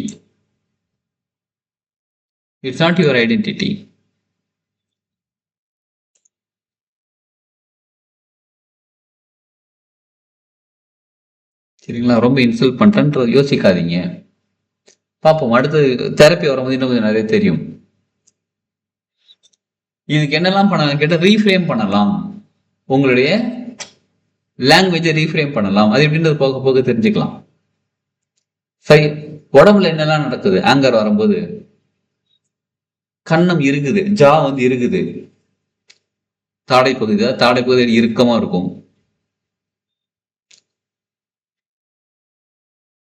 It's not your identity. சரிங்களா? ரொம்ப இன்சல்ட் பண்ணிட்டேன்ற யோசிக்காதீங்க. பார்ப்போம், அடுத்து தெரப்பி வரும்போது இன்னும் கொஞ்சம் நிறைய தெரியும். இதுக்கு என்னெல்லாம் பண்ணலாம் கேட்டால், ரீஃப்ரேம் பண்ணலாம். உங்களுடைய லாங்குவேஜை ரீஃப்ரேம் பண்ணலாம். அது எப்படின்றது போக போக தெரிஞ்சுக்கலாம். சரி, உடம்புல என்னெல்லாம் நடக்குது ஆங்கர் வரும்போது? கண்ணம் இருக்குது, ஜா வந்து இருக்குது, தாடை பகுதி இறுக்கமா இருக்கும்.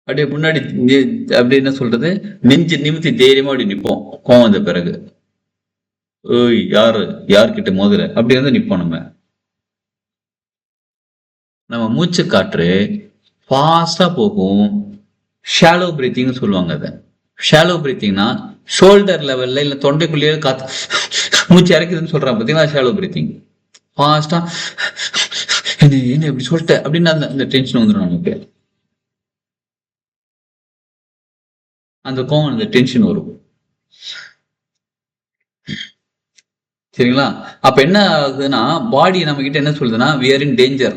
அப்படியே முன்னாடி அப்படி என்ன சொல்றது, நெஞ்சு நிமித்தி தைரியமா அப்படி நிற்போம் கோவம் வந்த பிறகு. ஓய் யார்கிட்ட மோதுற அப்படி வந்து நிற்போம். நம்ம மூச்சு காற்று ஃபாஸ்டா போகும். ஷாலோ பிரீத்திங்னு சொல்லுவாங்க. அதை ஷாலோ பிரீத்திங்னா ஷோல்டர் லெவல்ல இல்ல தொண்டைக்குள்ளேயே காத்து மூச்சு இறக்குதுன்னு சொல்றாங்க பார்த்தீங்களா, ஷாலோ பிரீத்திங். ஃபாஸ்டா என்ன எப்படி சொல்லிட்ட அப்படின்னு அந்த டென்ஷன் வந்துடும் நமக்கு. அந்த கோவம், அந்த டென்ஷன் வரும். சரிங்களா? அப்ப என்ன ஆகுதுன்னா, பாடி நம்ம கிட்ட என்ன சொல்லுதுன்னா, we are in danger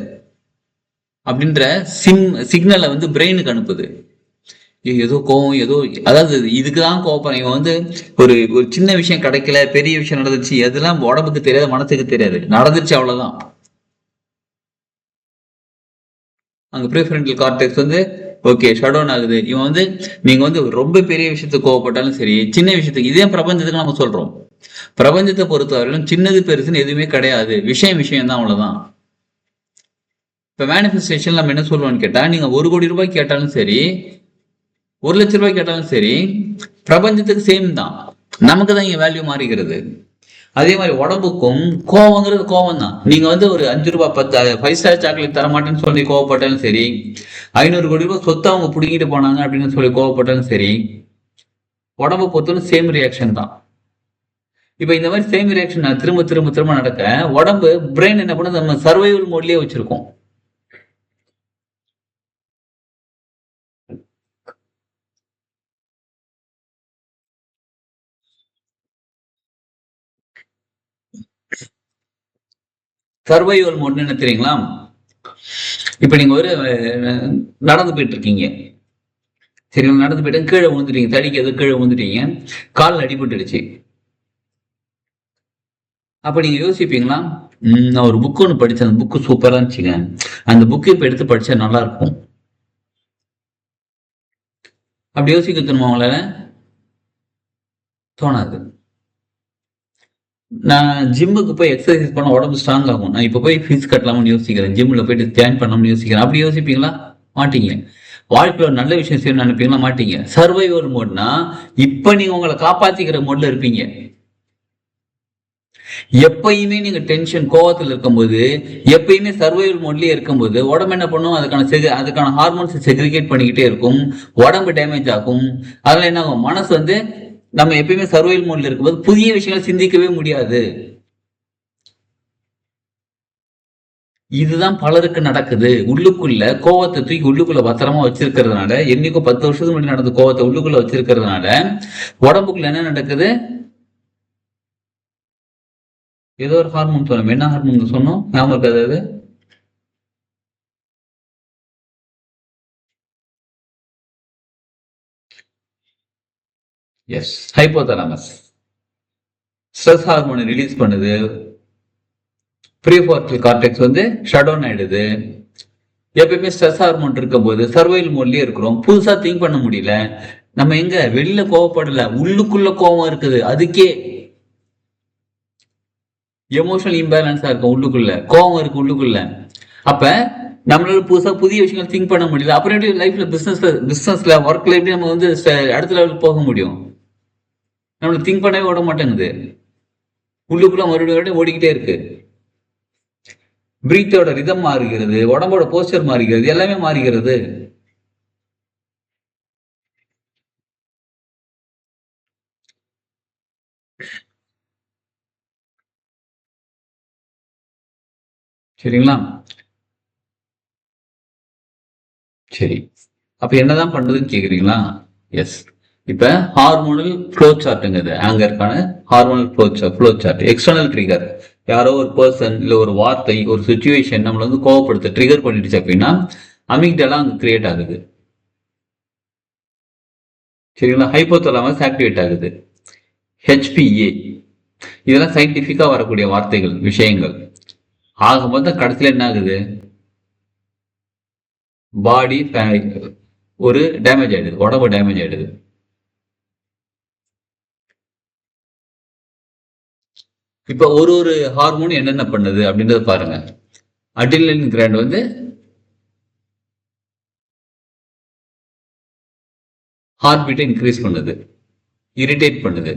அப்படின்ற சிக்னலை வந்து பிரெயினுக்கு அனுப்புது. ஏதோ கோவம், ஏதோ அதாவது இதுக்குதான் கோவப்படுறேன். இவன் வந்து ஒரு சின்ன விஷயம் கிடைக்கல, பெரிய விஷயம் நடந்துச்சு, எதெல்லாம் உடம்புக்கு தெரியாது, மனசுக்கு தெரியாது, நடந்துச்சு அவ்வளவுதான். அங்க ப்ரீஃப்ரண்டல் கார்டெக்ஸ் வந்து ஓகே ஷட் டவுன் ஆகுது. இவன் வந்து நீங்க வந்து ரொம்ப பெரிய விஷயத்துக்கு கோவப்பட்டாலும் சரி, சின்ன விஷயத்துக்கு, இதே பிரபஞ்சத்துக்கு நம்ம சொல்றோம். பிரபஞ்சத்தை பொறுத்தவரையிலும் சின்னது பெருசுன்னு எதுவுமே கிடையாது, விஷயம் தான், அவ்வளவுதான். இப்ப மேனிஃபெஸ்டேஷன் நம்ம என்ன சொல்லுவோம்னு கேட்டா, நீங்க 1 கோடி ரூபாய் கேட்டாலும் சரி, 1 லட்சம் ரூபாய் கேட்டாலும் சரி, பிரபஞ்சத்துக்கு சேம் தான். நமக்கு தான் இங்க வேல்யூ மாறிக்கிறது. அதே மாதிரி உடம்புக்கும் கோவங்கிறது கோவம் தான். நீங்க வந்து ஒரு 5 ரூபாய் 5 ஸ்டார் சாக்லேட் தரமாட்டேன்னு சொல்லி கோவப்பட்டாலும் சரி, 500 கோடி ரூபாய் சொத்தை அவங்க பிடிக்கிட்டு போனாங்க அப்படின்னு சொல்லி கோவப்பட்டாலும் சரி, உடம்பை பொறுத்தவரை சேம் ரியாக்ஷன் தான். இப்ப இந்த மாதிரி சேம் ரியாக்ஷன் திரும்ப திரும்ப திரும்ப நடக்க, உடம்பு பிரெயின் என்ன பண்ண, நம்ம சர்வைவல் மோட்லயே வச்சிருக்கோம். சர்வைவல் மோட்னு என்ன தெரியுங்களா? இப்ப நீங்க ஒரு நடந்து போயிட்டு இருக்கீங்க, சரி, நடந்து போயிட்டு கீழே விழுந்துட்டீங்க, தடிக்கு எதுவும் கீழே விழுந்துட்டீங்க, காலில் அடிபட்டுடுச்சு. அப்ப நீங்க யோசிப்பீங்களா, நான் ஒரு புக் ஒன்று படிச்சேன், அந்த புக்கு சூப்பரா இருந்துச்சுங்க, அந்த புக்கு இப்ப எடுத்து படிச்சா நல்லா இருக்கும், அப்படி யோசிக்க தோணுமா உங்களால? தோணாது. நான் ஜிம்முக்கு போய் எக்ஸசைஸ் பண்ண உடம்பு ஸ்ட்ராங் ஆகும், நான் இப்ப போய் ஃபீஸ் கட்டலாம்னு யோசிக்கிறேன், ஜிம்ல போயிட்டு ஜாயின் பண்ணலாம்னு யோசிக்கிறேன். அப்படி யோசிப்பீங்களா? மாட்டீங்க. வாழ்க்கையில நல்ல விஷயம் செய்யணும்னு நினைப்பீங்களா? மாட்டீங்க. சர்வைவல் மோட்னா இப்ப நீங்க உங்களை காப்பாத்திக்கிற மோட்ல இருப்பீங்க. எப்பயுமே நீங்க டென்ஷன் கோவத்தில் இருக்கும்போது, எப்பயுமே சர்வைவல் மோட்லயே இருக்கும்போது உடம்பு என்ன பண்ணும், அதுக்கான ஹார்மோன்ஸ் செக்ரிகேட் பண்ணிக்கிட்டே இருக்கும், உடம்பு டேமேஜ் ஆகும். அதனால என்ன ஆகும், மனசு வந்து நம்ம எப்பயுமே சர்வைவல் மோட்ல இருக்கும்போது புதிய விஷயங்களை சிந்திக்கவே முடியாது. இதுதான் பலருக்கு நடக்குது. உள்ளுக்குள்ள கோவத்தை தூக்கி உள்ளுக்குள்ள பத்திரமா வச்சிருக்கிறதுனால, என்னைக்கும் 10 வருஷத்துக்கு முன்னாடி நடந்த கோவத்தை உள்ளுக்குள்ள வச்சிருக்கிறதுனால உடம்புக்குள்ள என்ன நடக்குது, ஏதோ ஒரு ஹார்மோன் சொன்னோம். என்ன ஹார்மோன் சொன்னோம், ஞாபகம் இருக்காது அது? Yes, hypothalamus. ஸ்ட்ரெஸ் ஹார்மோனை ரிலீஸ் பண்ணுது. ப்ரீஃப்ரான்டல் கார்டெக்ஸ் வந்து ஷட் டவுன் ஆயிடுது. எப்பயுமே ஸ்ட்ரெஸ் ஹார்மோன் இருக்கும்போது சர்வைவல் மோட்லயே இருக்கிறோம், புதுசா திங்க் பண்ண முடியல. நம்ம எங்க வெளியில கோவப்படல, உள்ளுக்குள்ள கோவம் இருக்குது. அதுக்கே எமோஷனல் இம்பேலன்ஸா இருக்கும், உள்ளுக்குள்ள கோவம் இருக்கு உள்ளுக்குள்ள. அப்ப நம்மளால புதுசா புதிய விஷயங்கள் திங்க் பண்ண முடியல. அப்புறம் எப்படி லைஃப்ல பிசினஸ்ல ஒர்க்ல எப்படி நம்ம வந்து அடுத்த லெவலுக்கு போக முடியும்? நம்மள திங்க் பண்ணவே விட மாட்டேங்குது, உள்ளுக்குள்ள மறுபடியும் ஓடிக்கிட்டே இருக்கு. பிரீத்தோட ரிதம் மாறுகிறது, உடம்போட போஸ்டர் மாறுகிறது, எல்லாமே மாறுகிறது. சரிங்களா? சரி, அப்ப என்னதான் பண்றதுன்னு கேக்குறீங்களா? எஸ், இப்ப ஹார்மோனல் ஃப்ளோ சார்ட்டுங்கிறது ஆங்கருக்கான hormonal flow chart. External trigger, யாரோ ஒரு பர்சன் இல்ல ஒரு வார்த்தை ஒரு சுச்சுவேஷன் நம்மள வந்து கோவப்படுத்த ட்ரிகர் பண்ணிடுச்சு அப்படின்னா அமிக்டலா அங்க கிரியேட் ஆகுது. சரிங்களா? ஹைப்போதாலமஸ் ஆக்டிவேட் ஆகுது. HPA, இதெல்லாம் சயின்டிபிக்கா வரக்கூடிய வார்த்தைகள், விஷயங்கள். ஆக மொத்தம் கடைசியில என்ன ஆகுது, பாடி ஒரு டேமேஜ் ஆயிடுது, உடம்பு டேமேஜ் ஆயிடுது. இப்ப ஒரு ஹார்மோன் என்னென்ன பண்ணுது அப்படின்றத பாருங்க. அட்ரினலின் கிளாண்ட் வந்து ஹார்ட் பீட்டை இன்க்ரீஸ் பண்ணுது, இரிட்டேட் பண்ணுது.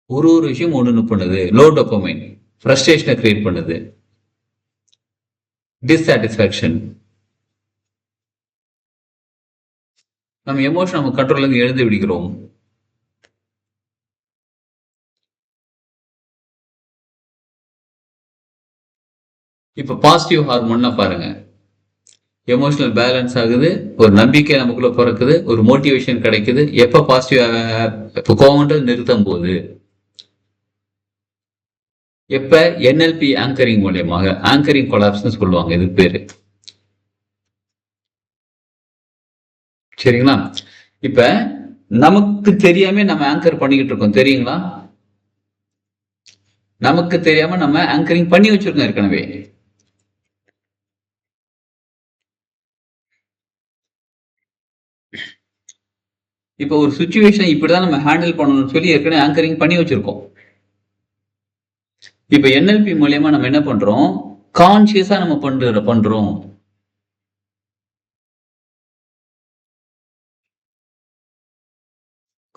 ஒரு விஷயம் ஒண்ணு பண்ணுது. லோ டோபமைன் ஃப்ரஸ்ட்ரேஷனை கிரியேட் பண்ணுது. டிஸ்சாட்டிஸ்ஃபேக்ஷன், நம்ம எமோஷன் நம்ம கண்ட்ரோல்ல இருந்து எழுந்து விடுகிறோம். இப்ப பாசிட்டிவ் ஹார்மோன்னா பாருங்க, எமோஷனல் பேலன்ஸ் ஆகுது, ஒரு நம்பிக்கை நமக்குள்ள பிறக்குது, ஒரு மோட்டிவேஷன் கிடைக்குது. எப்ப பாசிட்டிவ் கோவம்ன்றது நிறுத்தும் போது, எப்ப NLP ஆங்கரிங் மூலியமாக, ஆங்கரிங் கொலாப்ஸ்னு சொல்லுவாங்க இது பேரு. சரிங்களா? இப்ப நமக்கு தெரியாம நம்ம ஆங்கர் பண்ணிக்கிட்டு இருக்கோம், தெரியுங்களா? நமக்கு தெரியாம நம்ம ஆங்கரிங் பண்ணி வச்சிருக்கோம் ஏற்கனவே. இப்ப ஒரு சுச்சுவேஷன் இப்படிதான் நம்ம ஹேண்டில் பண்ணணும்னு சொல்லி ஏற்கனவே ஆங்கரிங் பண்ணி வச்சிருக்கோம். இப்ப NLP மூலியமா நம்ம என்ன பண்றோம், கான்சியஸா நம்ம பண்றோம்.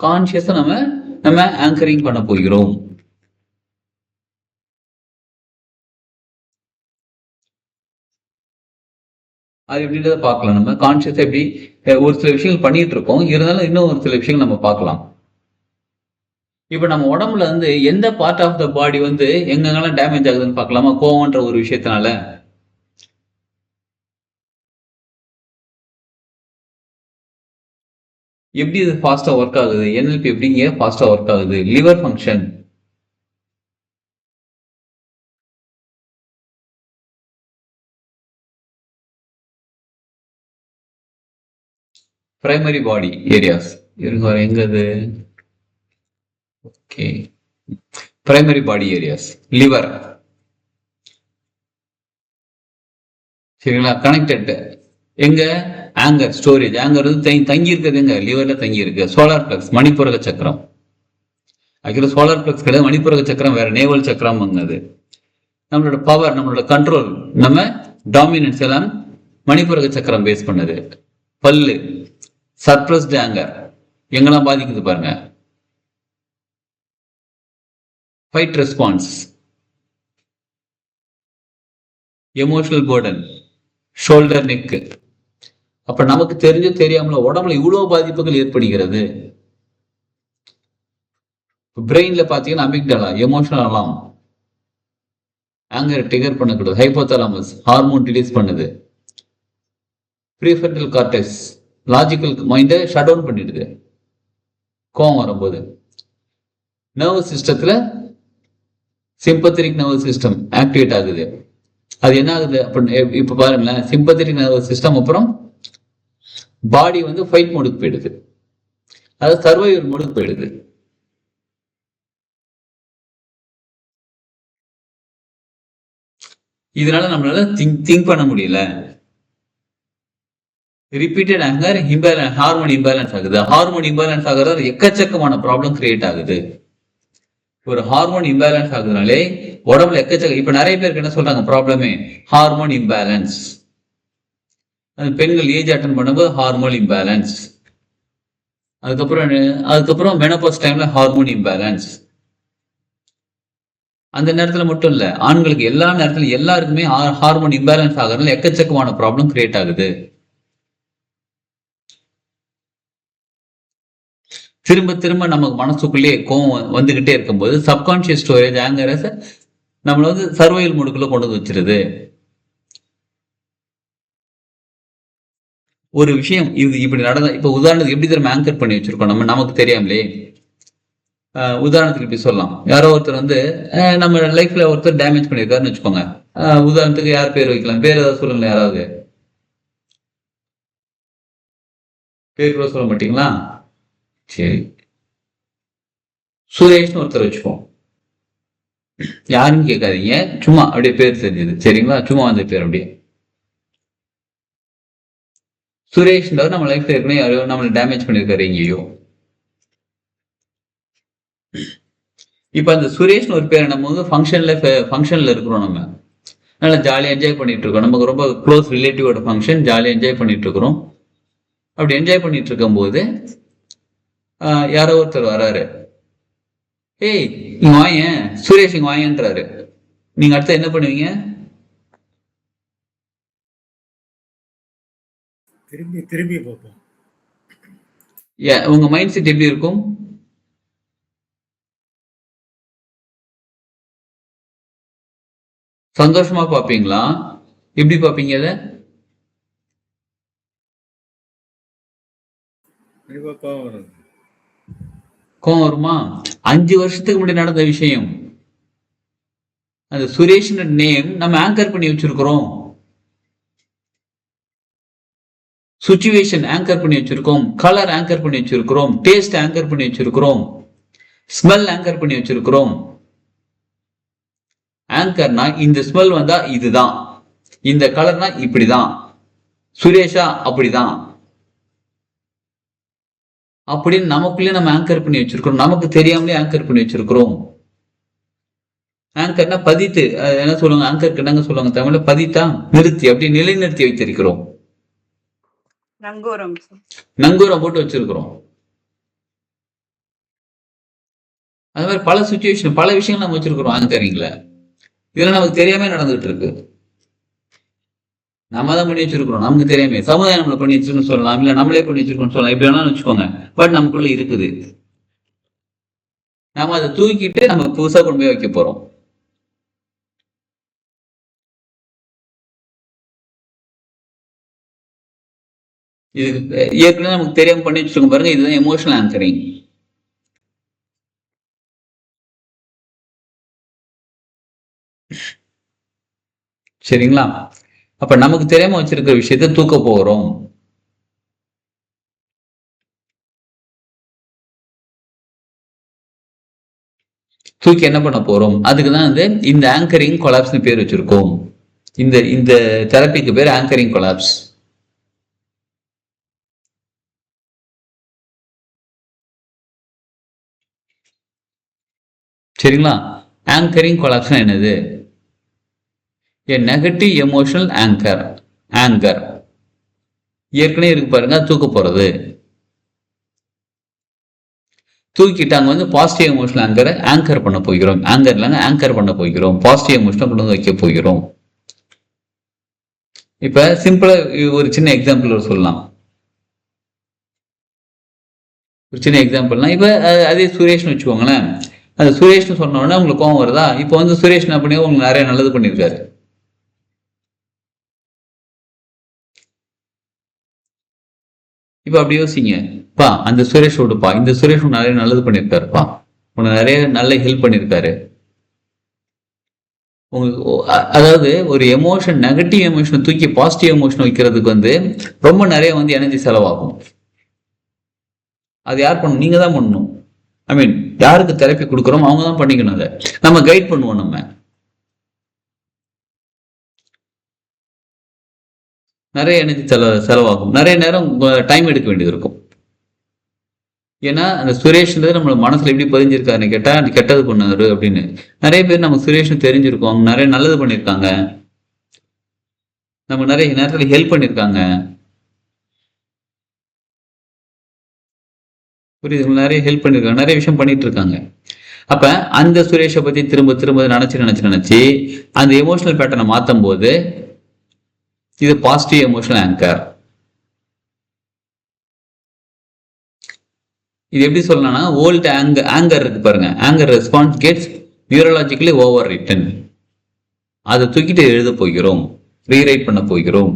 கான்சியஸா நம்ம ஆங்கரிங் பண்ண போகிறோம். அது எப்படின்றத பார்க்கலாம். நம்ம கான்சியஸா எப்படி ஒரு சில விஷயங்கள் பண்ணிட்டு இருக்கோம், இருந்தாலும் இன்னும் ஒரு சில விஷயங்கள் நம்ம பார்க்கலாம். இப்ப நம்ம உடம்புல வந்து எந்த பார்ட் ஆஃப் த பாடி வந்து எங்கெங்கெல்லாம் டேமேஜ் ஆகுதுன்னு பார்க்கலாமா, கோவம்ன்ற ஒரு விஷயத்தினால? எப்படி இது ஃபாஸ்டா ஒர்க் ஆகுது, NLP எப்படிங்க ஃபாஸ்டா ஒர்க் ஆகுது? லிவர் ஃபங்க்ஷன், பிரைமரி பாடி ஏரியாஸ் இருங்க, எங்க அது? ஓகே, பிரைமரி பாடி ஏரியாஸ், லிவர். சரிங்களா? கனெக்டட் எங்க, ஆங்கர் ஸ்டோரேஜ். ஆங்கர் வந்து தங்கி இருக்கிறது எங்க, லிவர்ல தங்கி இருக்கு. சோலார் பிளக்ஸ், மணிப்புரக சக்கரம். ஆக்சுவலா சோலார் பிளக்ஸ் கிடையாது, மணிப்புரக சக்கரம் வேற, நேவல் சக்கரம் வந்தது. நம்மளோட பவர், நம்மளோட கண்ட்ரோல், நம்ம டாமினன்ஸ் எல்லாம் மணிப்புரக சக்கரம் பேஸ் பண்ணது. பல்லு, சர்ப்ரஸ்ட் ஆங்கர் எங்கெல்லாம் பாதிக்குது பாருங்க. Fight response, emotional burden, shoulder neck. அப்ப நமக்கு தெரிஞ்சோ தெரியாமல உடம்புல இவ்வளவு பாதிப்புகள் ஏற்படுகிறது. பிரெயின்ல பாத்தீங்கன்னா அமிக்டலா எமோஷனல் அலாம், ஆங்கர் ட்ரிகர் பண்ணக்கூடாது. ஹைபோதாலமஸ் ஹார்மோன் ரிலீஸ் பண்ணுது. ப்ரீஃப்ரண்டல் கார்டெக்ஸ் லாஜிக்கல் மைண்டை ஷட் டவுன் பண்ணிடுது கோவம் வரும்போது. நர்வஸ் சிஸ்டத்துல சிம்பத்தட்டிக் நர்வஸ் சிஸ்டம் ஆக்டிவேட் ஆகுது. அது என்ன ஆகுது அப்படின்னு இப்ப பாருங்களேன், சிம்பத்தட்டிக் நர்வஸ் சிஸ்டம் அப்புறம் பாடி வந்து ஃபைட் மோடுக்கு போயிடுது, அதாவது சர்வைவல் மோடுக்கு போயிடுது. இதனால நம்மளால திங்க் பண்ண முடியல. Repeated anger imbalance, hormone imbalance ஆகுது. ஹார்மோன் இம்பேலன்ஸ் ஆகுறது எக்கச்சக்கமான ப்ராப்ளம் கிரியேட் ஆகுது. ஒரு ஹார்மோன் இம்பேலன்ஸ் ஆகுதுனாலே உடம்புல எக்கச்சக்க, இப்ப நிறைய பேருக்கு என்ன சொல்றாங்க ப்ராப்ளமே ஹார்மோன் இம்பேலன்ஸ். பெண்கள் ஏஜ் அட்டன் பண்ணும்போது ஹார்மோன் இம்பேலன்ஸ், அதுக்கப்புறம் மெனோபாஸ் டைம்ல ஹார்மோன் இம்பேலன்ஸ். அந்த நேரத்துல மட்டும் இல்ல, ஆண்களுக்கு எல்லா நேரத்துல எல்லாருக்குமே ஹார்மோன் இம்பேலன்ஸ் ஆகுறதுனால எக்கச்சக்கமான ப்ராப்ளம் கிரியேட் ஆகுது. திரும்ப திரும்ப நமக்கு மனசுக்குள்ளேயே கோவம் வந்துகிட்டே இருக்கும்போது சப்கான்சியஸ் ஸ்டோரேஜ் ஆங்கரஸ் நம்மள வந்து சர்வைவல் மோடுக்குள்ள கொண்டு வந்து வச்சிருது. ஒரு விஷயம் இது இப்படி நடந்தா, இப்ப உதாரணத்துக்கு எப்படி திரும்ப ஆங்கர் பண்ணி வச்சிருக்கோம் நம்ம நமக்கு தெரியாமலே. உதாரணத்துக்கு இப்படி சொல்லலாம், யாரோ ஒருத்தர் வந்து நம்ம லைஃப்ல ஒருத்தர் டேமேஜ் பண்ணியிருக்காருன்னு வச்சுக்கோங்க. உதாரணத்துக்கு யார் பேர் வைக்கலாம், பேர் ஏதாவது சொல்லுங்க, யாராவது பேர் கூட சொல்ல மாட்டீங்களா? சரி, சுரேஷ்னு ஒருத்தர் வச்சுப்போம். யாருன்னு கேட்காதீங்க, சும்மா அப்படியே பேர் தெரிஞ்சது, சரிங்களா? சும்மா வந்த பேர் அப்படியே சுரேஷ்ன்றவர் நம்ம லைஃப்ல ஏற்கனவே யாரையோ நம்மளை டேமேஜ் பண்ணியிருக்காரு எங்கேயோ. இப்ப அந்த சுரேஷ்னு ஒரு பேர் நம்ம வந்து ஃபங்க்ஷன்ல இருக்கிறோம், நம்ம நல்லா ஜாலியா என்ஜாய் பண்ணிட்டு இருக்கோம், நமக்கு ரொம்ப க்ளோஸ் ரிலேட்டிவோட ஃபங்க்ஷன், ஜாலியா என்ஜாய் பண்ணிட்டு இருக்கிறோம். அப்படி என்ஜாய் பண்ணிட்டு இருக்கும் போது யாரோ ஒருத்தர் வராரு, ஏய் இங்க வாயேன் சுரேஷ், இங்க வாயேன்றாரு. நீங்க அடுத்து என்ன பண்ணுவீங்க? திரும்பி பார்ப்போம். உங்க மைண்ட் செட் எப்படி இருக்கும்? சந்தோஷமா பாப்பீங்களா? எப்படி பாப்பீங்க? அத கோவம் வருமா? 5 வருஷத்துக்கு முன்னாடி நடந்த விஷயம். அந்த சுரேஷ் நேம் நம்ம ஆங்கர் பண்ணி வச்சிருக்கிறோம், சுச்சுவேஷன் ஆங்கர் பண்ணி வச்சிருக்கோம், கலர் ஆங்கர் பண்ணி வச்சிருக்கிறோம், டேஸ்ட் ஆங்கர் பண்ணி வச்சிருக்கிறோம், ஸ்மெல் ஆங்கர் பண்ணி வச்சிருக்கிறோம். ஆங்கர்னா இந்த ஸ்மெல் வந்தா இதுதான், இந்த கலர்னா இப்படிதான், சுரேஷா அப்படிதான் அப்படின்னு நமக்குள்ளே நம்ம ஆங்கர் பண்ணி வச்சிருக்கிறோம், நமக்கு தெரியாமலே ஆங்கர் பண்ணி வச்சிருக்கிறோம். ஆங்கர்னா பதித்து, என்ன சொல்லுவாங்க ஆங்கருக்கு என்னங்க சொல்லுவாங்க தமிழ்ல? பதித்தா, நிறுத்தி, அப்படி நிலைநிறுத்தி வைத்திருக்கிறோம், நங்கூரம் போட்டு வச்சிருக்கிறோம். அது மாதிரி பல சுச்சுவேஷன், பல விஷயங்கள் நம்ம வச்சிருக்கிறோம் ஆங்கரிங்ல. இதெல்லாம் நமக்கு தெரியாம நடந்துட்டு இருக்கு, நம்ம தான் பண்ணி வச்சிருக்கிறோம், நமக்கு தெரியாம. சமுதாயம் நம்மளை பண்ணி வச்சிருக்கோம்னு சொல்லலாம், இல்ல நம்மளே பண்ணி வச்சிருக்கோம்னு சொல்லலாம், இப்படி வேணாலும் வச்சுக்கோங்க. பட் நமக்குள்ள இருக்குது, நம்ம அதை தூக்கிட்டு நம்ம புதுசா கொண்டு போய் வைக்க போறோம். இதுக்கு ஏற்கனவே நமக்கு தெரியாம பண்ணி வச்சிருக்கோம் பாருங்க, இதுதான் எமோஷனல் ஆங்கரிங். சரிங்களா? அப்ப நமக்கு தெரியாம வச்சிருக்கிற விஷயத்த தூக்க போறோம். தூக்கி என்ன பண்ண போறோம்? அதுக்குதான் வந்து இந்த ஆங்கரிங் கொலாப்ஸ்னு பேர் வச்சிருக்கோம். இந்த தெரப்பிக்கு பேர் ஆங்கரிங் கொலாப்ஸ். சரிங்களா? ஆங்கரிங் கொலாப்ஸ்னா என்னது? A negative emotional anger. ஏற்கனவே இருக்கு பாருங்க, தூக்க போறது. தூக்கிட்டு அங்க வந்து பாசிட்டிவ் எமோஷனல் ஆங்கர் பண்ண போகிறோம். ஆங்கர் பண்ண போகிறோம். பாசிட்டிவ் எமோஷனை கொண்டு வந்து வைக்க போகிறோம். இப்ப சிம்பிளா ஒரு சின்ன எக்ஸாம்பிள் சொல்லலாம். ஒரு சின்ன எக்ஸாம்பிள்னா இப்ப அதே சுரேஷ்னு வச்சுக்கோங்களேன். அந்த சுரேஷ்னு சொன்ன உடனே உங்களுக்கு கோவம் வருதா? இப்போ வந்து சுரேஷ் என்ன பண்ணி உங்களுக்கு நிறைய நல்லது பண்ணியிருக்காரு. இப்ப அப்படி யோசிங்க. பா அந்த சுரேஷ் விடுப்பா, இந்த சுரேஷ் நிறைய நல்லது பண்ணியிருக்காருப்பா, உனக்கு நிறைய நல்ல ஹெல்ப் பண்ணியிருக்காரு. அதாவது ஒரு எமோஷன், நெகட்டிவ் எமோஷனை தூக்கி பாசிட்டிவ் எமோஷன் வைக்கிறதுக்கு வந்து ரொம்ப நிறைய வந்து எனர்ஜி செலவாகும். அது யார் பண்ணணும்? நீங்க தான் பண்ணணும். ஐ மீன் யாருக்கு தெரப்பி கொடுக்குறோம் அவங்க தான் பண்ணிக்கணும். அதை நம்ம கைட் பண்ணுவோம். நம்ம நிறைய எனர்ஜி செலவாகும். நிறைய நேரம் டைம் எடுக்க வேண்டியது இருக்கும். ஏன்னா அந்த சுரேஷ்ன்றது நம்ம மனசுல எப்படி பதிஞ்சிருக்காருன்னு கேட்டா கெட்டது பண்ணாரு அப்படின்னு. நிறைய பேர் நம்ம சுரேஷ்னு தெரிஞ்சிருக்கோம், அவங்க நிறைய நல்லது பண்ணியிருக்காங்க, நம்ம நிறைய நேரத்துல ஹெல்ப் பண்ணியிருக்காங்க. புரியுது? நிறைய ஹெல்ப் பண்ணியிருக்காங்க, நிறைய விஷயம் பண்ணிட்டு இருக்காங்க. அப்ப அந்த சுரேஷை பத்தி திரும்ப திரும்ப நினைச்சு அந்த எமோஷனல் பேட்டர்னை மாத்தும் போது இது பாசிட்டிவ் எமோஷனல் ஆங்கர். இது எப்படி சொல்லலாம்னா, ஓல்ட் ஆங்கர் இருக்கு பாருங்க, anchor response gets neurologically overwritten. அதை தூக்கிட்டு எழுத போகிறோம், ரீரைட் பண்ண போகிறோம்.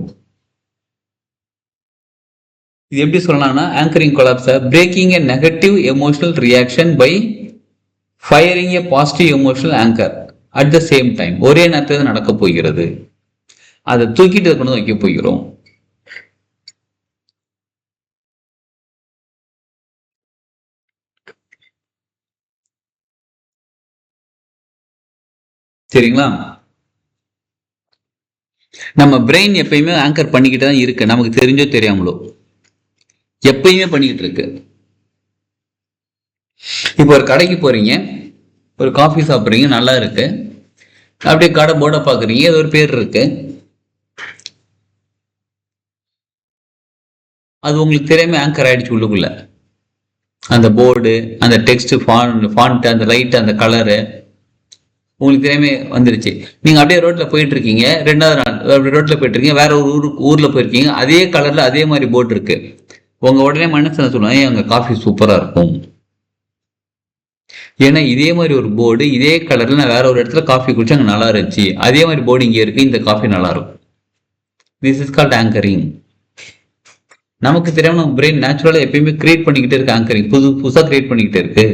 இது எப்படி சொல்லலாம்னா, anchoring collapse breaking a negative emotional reaction by firing a positive emotional anchor at the same time. ஒரே நேரத்தில் நடக்க போகிறது. அதை தூக்கிட்டு கொண்டு வைக்க போகிறோம். சரிங்களா? நம்ம பிரெயின் எப்பயுமே ஆங்கர் பண்ணிக்கிட்டு தான் இருக்கு, நமக்கு தெரிஞ்சோ தெரியாமலோ எப்பயுமே பண்ணிக்கிட்டு இருக்கு. இப்போ ஒரு கடைக்கு போறீங்க, ஒரு காஃபி சாப்பிட்றீங்க, நல்லா இருக்கு. அப்படியே கடை போர்டை பாக்குறீங்க, ஏதோ ஒரு பேர் இருக்கு. அது உங்களுக்கு தெரியாம ஆங்கர் ஆயிடுச்சு உள்ளுக்குள்ள. அந்த போர்டு, அந்த டெக்ஸ்ட், ஃபாண்ட், அந்த லைட், அந்த கலரு உங்களுக்கு தெரியாம வந்துருச்சு. நீங்க அப்படியே ரோட்ல போயிட்டு இருக்கீங்க, 2வது நாள் அப்படி ரோட்ல போயிட்டு இருக்கீங்க, வேற ஒரு ஊர்ல போயிருக்கீங்க, அதே கலர்ல அதே மாதிரி போர்டு இருக்கு. உங்க உடனே மனசு சொல்லுவாங்க, அங்க காஃபி சூப்பரா இருக்கும். ஏன்னா இதே மாதிரி ஒரு போர்டு இதே கலர்ல நான் வேற ஒரு இடத்துல காஃபி குடிச்சு அங்க நல்லா இருந்துச்சு, அதே மாதிரி போர்டு இங்க இருக்கு, இந்த காஃபி நல்லா இருக்கும். This is called anchoring. நமக்கு தெரியாம நம்ம பிரெயின் நேச்சுரலா எப்பயுமே கிரியேட் பண்ணிக்கிட்டே இருக்கு. ஆங்கரிங் புதுசா கிரியேட் பண்ணிக்கிட்டே இருக்கு.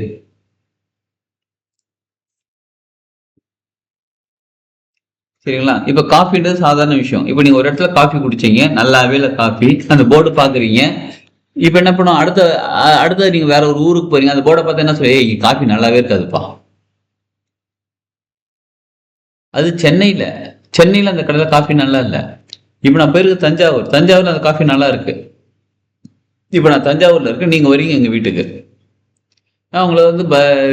சரிங்களா? இப்ப காஃபின்றது சாதாரண விஷயம். இப்ப நீங்க ஒரு இடத்துல காஃபி குடிச்சீங்க, நல்லாவே இல்லை காஃபி, அந்த போர்டு பாக்குறீங்க. இப்ப என்ன பண்ணும், அடுத்த நீங்க வேற ஒரு ஊருக்கு போறீங்க, அந்த போர்டை பார்த்தா என்ன சொல்லி, காஃபி நல்லாவே இருக்காதுப்பா. அது சென்னையில அந்த கடையில காஃபி நல்லா இல்லை. இப்ப நான் போயிருக்கு தஞ்சாவூர்ல அந்த காஃபி நல்லா இருக்கு. இப்ப நான் தஞ்சாவூர்ல இருக்கு, நீங்க வரீங்க எங்க வீட்டுக்கு, நான் உங்களை வந்து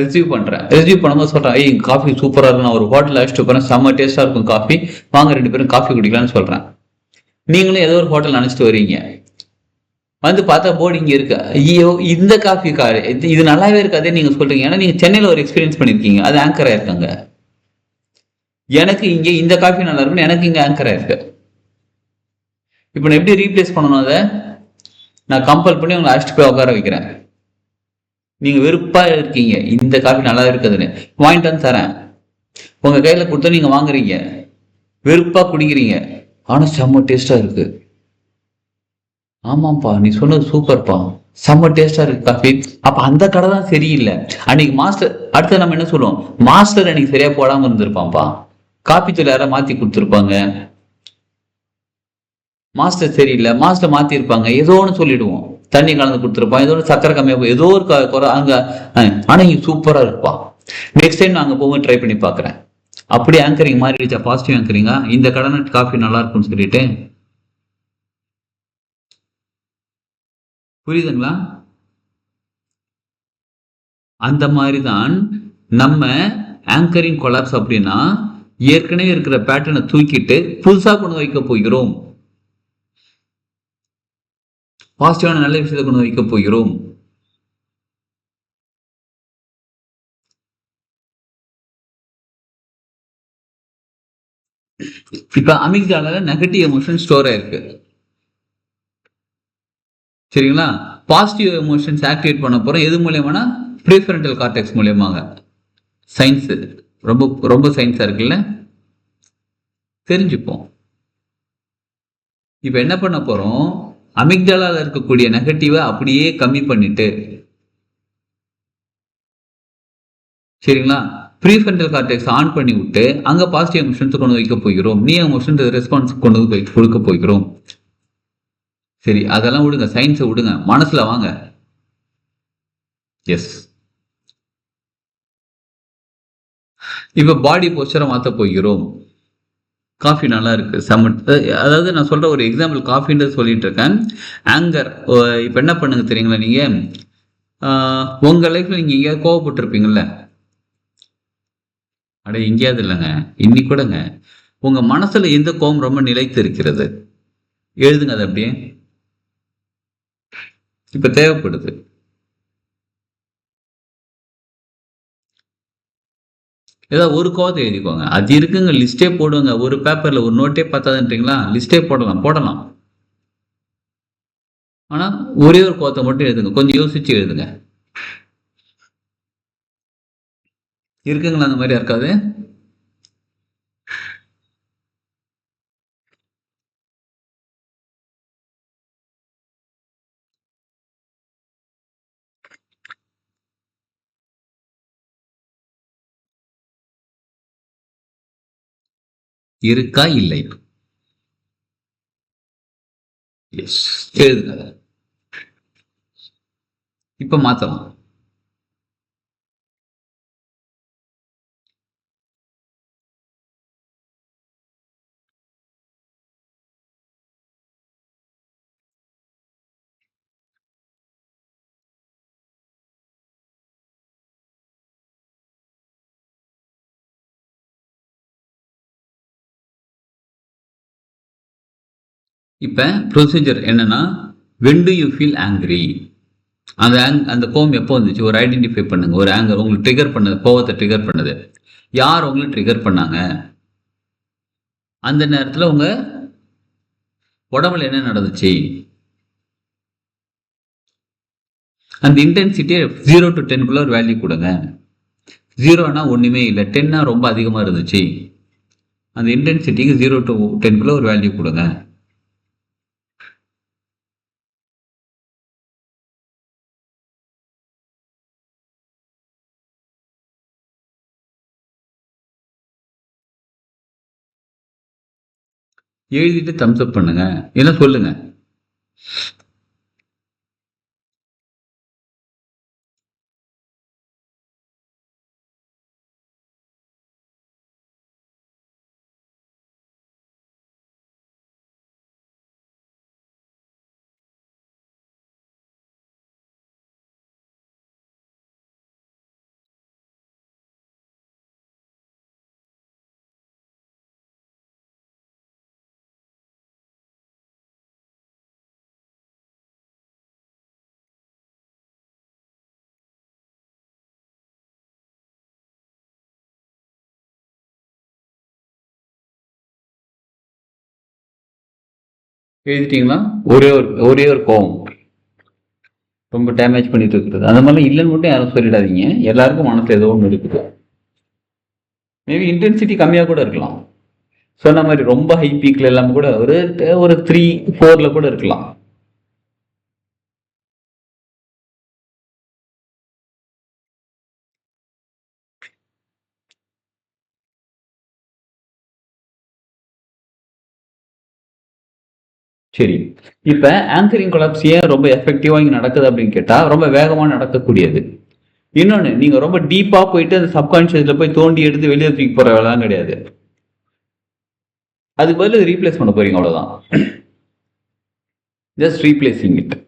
ரிசீவ் பண்ணும்போது சொல்றேன், எங்க காஃபி சூப்பரா இருக்கும், நான் ஒரு ஹோட்டல் அழைச்சிட்டு போறேன், செம்ம டேஸ்டா இருக்கும் காஃபி, வாங்க 2 பேரும் காஃபி குடிக்கலாம்னு சொல்றேன். நீங்களும் ஏதோ ஒரு ஹோட்டல் நினைச்சிட்டு வரீங்க, வந்து பார்த்தா போர்டு இங்க இருக்கு, ஐயோ இந்த காஃபி இது நல்லாவே இருக்காதே நீங்க சொல்றீங்க. ஏன்னா நீங்க சென்னையில ஒரு எக்ஸ்பீரியன்ஸ் பண்ணிருக்கீங்க, அது ஆங்கர் ஆயிருக்காங்க. எனக்கு இங்க இந்த காஃபி நல்லா இருக்குன்னு எனக்கு இங்க ஆங்கர் ஆயிருக்கு. இப்ப நான் எப்படி ரீப்ளேஸ் பண்ணணும்? அதை நான் கம்பல் பண்ணி உங்களை அழைச்சிட்டு போய் உட்கார வைக்கிறேன். நீங்க வெறுப்பா இருக்கீங்க, இந்த காஃபி நல்லா இருக்குதுன்னு வாங்கிட்டு வந்து தரேன், உங்க கையில கொடுத்தா நீங்க வாங்குறீங்க, வெறுப்பா குடிக்கிறீங்க, ஆனா செம்ம டேஸ்டா இருக்கு. ஆமாப்பா நீ சொன்னது சூப்பர்ப்பா, செம்ம டேஸ்டா இருக்கு காஃபி. அப்ப அந்த கடை தான் சரியில்லை. அன்னைக்கு மாஸ்டர், அடுத்து நம்ம என்ன சொல்லுவோம், மாஸ்டர் அன்னைக்கு சரியா போடாம இருந்திருப்பான்ப்பா, காப்பி தூள் யாரா மாத்தி கொடுத்துருப்பாங்க, மாஸ்டர் சரியில்லை, மாஸ்டர் மாத்தி இருப்பாங்க, ஏதோ ஒன்று சொல்லிடுவோம், தண்ணி கலந்து கொடுத்துருப்பான், ஏதோ ஒரு சக்கரை கம்மியா, ஏதோ ஒரு குறை அங்க. ஆனா இங்க சூப்பரா இருப்பா, நெக்ஸ்ட் டைம் நான் அங்க போகும்போது ட்ரை பண்ணி பாக்குறேன். அப்படி ஆங்கரிங் மாறிடுச்சா? பாசிட்டிவ் ஆங்கரிங்கா? இந்த கடை காஃபி நல்லா இருக்கும்னு சொல்லிட்டு. புரியுதுங்களா? அந்த மாதிரிதான் நம்ம ஆங்கரிங் கொலாப்ஸ். அப்படின்னா ஏற்கனவே இருக்கிற பேட்டர்னை தூக்கிட்டு புதுசா கொண்டு வைக்க போகிறோம், பாசிட்டிவான நல்ல விஷயத்தை கொண்டு வைக்க போகிறோம். இப்ப அமிக்டாலால நெகட்டிவ் எமோஷன் ஸ்டோர் ஆயிருக்கு. சரிங்களா? பாசிட்டிவ் எமோஷன்ஸ் ஆக்டிவேட் பண்ண போறோம். எது மூலியமானா ப்ரீஃப்ரண்டல் கார்டெக்ஸ் மூலியமாக. சயின்ஸ் ரொம்ப ரொம்ப சயின்ஸா இருக்குல்ல, தெரிஞ்சுப்போம். இப்ப என்ன பண்ண போறோம், அமிக்டாலால இருக்கக்கூடிய நெகட்டிவ அப்படியே கம்மி பண்ணிட்டு, சரிங்களா, ப்ரீஃப்ரண்டல் கார்டெக்ஸ் ஆன் பண்ணி விட்டு அங்க பாசிட்டிவ் எமோஷன்ஸ் கொண்டு வைக்க போகிறோம். நீ எமோஷன் ரெஸ்பான்ஸ் கொண்டு போய் கொடுக்க போகிறோம். சரி, அதெல்லாம் விடுங்க, சயின்ஸை விடுங்க, மனசுல வாங்க. எஸ், இப்ப பாடி போஸ்டரை மாத்த போகிறோம். காஃபி நல்லா இருக்கு, அதாவது நான் சொல்ற ஒரு எக்ஸாம்பிள் காஃபின்றது சொல்லிட்டு இருக்கேன். ஆங்கர், இப்ப என்ன பண்ணுங்க தெரியுங்களா, நீங்க உங்க லைஃப்ல நீங்க எங்கேயாவது கோவப்பட்டிருப்பீங்கல்ல, அட எங்கேயாவது இல்லைங்க, இன்னைக்கு கூடங்க உங்க மனசுல எந்த கோபம் ரொம்ப நிலைத்து இருக்கிறது, எழுதுங்க அது அப்படியே. இப்ப தேவைப்படுது. ஏதாவது ஒரு கோவத்தை எழுதிக்கோங்க. அது இருக்குங்க, லிஸ்டே போடுங்க. ஒரு பேப்பர்ல ஒரு நோட்டே பத்தாதுன்றீங்களா, லிஸ்டே போடலாம். ஆனா ஒரே ஒரு கோவத்தை மட்டும் எழுதுங்க, கொஞ்சம் யோசிச்சு எழுதுங்க. இருக்குங்களா அந்த மாதிரி இருக்காது? இருக்கா இல்லை? எஸ், எழுதுங்க. இப்ப மாத்தலாம். இப்ப ப்ரொசீஜர் என்னன்னா, when do you feel angry? அந்த கோவம் எப்போ வந்துச்சு ஒரு ஐடென்டிஃபை பண்ணுங்க. ஒரு ஆங்கர் உங்களுக்கு ட்ரிகர் பண்ணது, கோவத்தை ட்ரிகர் பண்ணது யார், உங்களுக்கு ட்ரிகர் பண்ணாங்க, அந்த நேரத்துல உங்க உடம்புல என்ன நடந்துச்சு, அந்த இன்டென்சிட்டியை 0 to 10 ஒரு வேல்யூ கொடுங்க. 0னா ஒண்ணுமே இல்லை, 10னா ரொம்ப அதிகமா இருந்துச்சு. அந்த இன்டென்சிட்டிக்கு 0 to 10 ஒரு வேல்யூ கொடுங்க. எழுதிட்டு தம்ஸ் அப் பண்ணுங்க, என்ன சொல்லுங்க. எழுதிட்டீங்களா? ஒரே ஒரு கோவம் ரொம்ப டேமேஜ் பண்ணிட்டு இருக்குது, அந்த மாதிரிலாம் இல்லைன்னு மட்டும் யாரும் சொல்லிடாதீங்க. எல்லாருக்கும் மனசுல ஏதோ ஒன்று இருக்குது. மேபி இன்டென்சிட்டி கம்மியாக கூட இருக்கலாம். சொன்ன மாதிரி ரொம்ப ஹை பீக்ல எல்லாம் கூட ஒரு 3-4 கூட இருக்கலாம். சரி, இப்ப ஆங்கரிங் கொலாப்ஸ் ஏன் ரொம்ப எஃபெக்டிவா இங்க நடக்குது அப்படின்னு கேட்டா, ரொம்ப வேகமா நடக்கக்கூடியது. இன்னொன்னு, நீங்க ரொம்ப டீப்பா போயிட்டு அந்த சப்கான்சியஸ்ல போய் தோண்டி எடுத்து வெளியே தூக்கி போற வேலை கிடையாது. அதுக்கு பதில் ரீப்ளேஸ் பண்ண போறீங்க, அவ்வளவுதான். Just replacing it.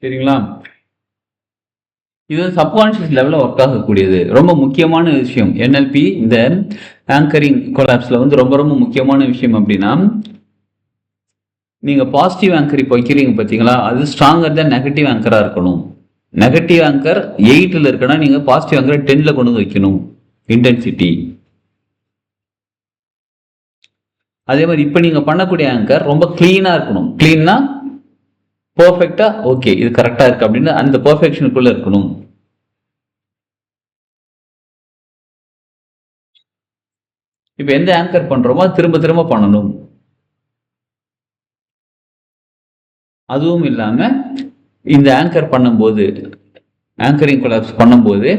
சரிங்களா? இது சப்கான்ஷியஸ் லெவலில் ஒர்க் ஆகக்கூடியது, ரொம்ப முக்கியமான விஷயம். NLP இந்த ஆங்கரிங் கொலாப்ஸில் வந்து ரொம்ப ரொம்ப முக்கியமான விஷயம் அப்படின்னா, நீங்கள் பாசிட்டிவ் ஆங்கர் இப்போ வைக்கிறீங்க பார்த்தீங்களா, அது ஸ்ட்ராங்கர் தான் நெகட்டிவ் ஆங்கராக இருக்கணும். நெகட்டிவ் ஆங்கர் 8ல் இருக்குன்னா நீங்கள் பாசிட்டிவ் ஆங்கர் 10ல் கொண்டு வந்து வைக்கணும் இன்டென்சிட்டி. அதே மாதிரி இப்போ நீங்கள் பண்ணக்கூடிய ஆங்கர் ரொம்ப க்ளீனாக இருக்கணும். க்ளீன்னா பர்ஃபெக்டா ஓகே இது கரெக்டா இருக்கு அப்படின்னு அந்த பர்ஃபெக்ஷனுக்குள்ள இருக்கணும். இப்ப எந்த ஆங்கர் பண்றோமோ திரும்ப திரும்ப பண்ணணும். அதுவும் இல்லாம இந்த ஆங்கர் பண்ணும்போது, ஆங்கரிங் கொலாப்ஸ் பண்ணும்போது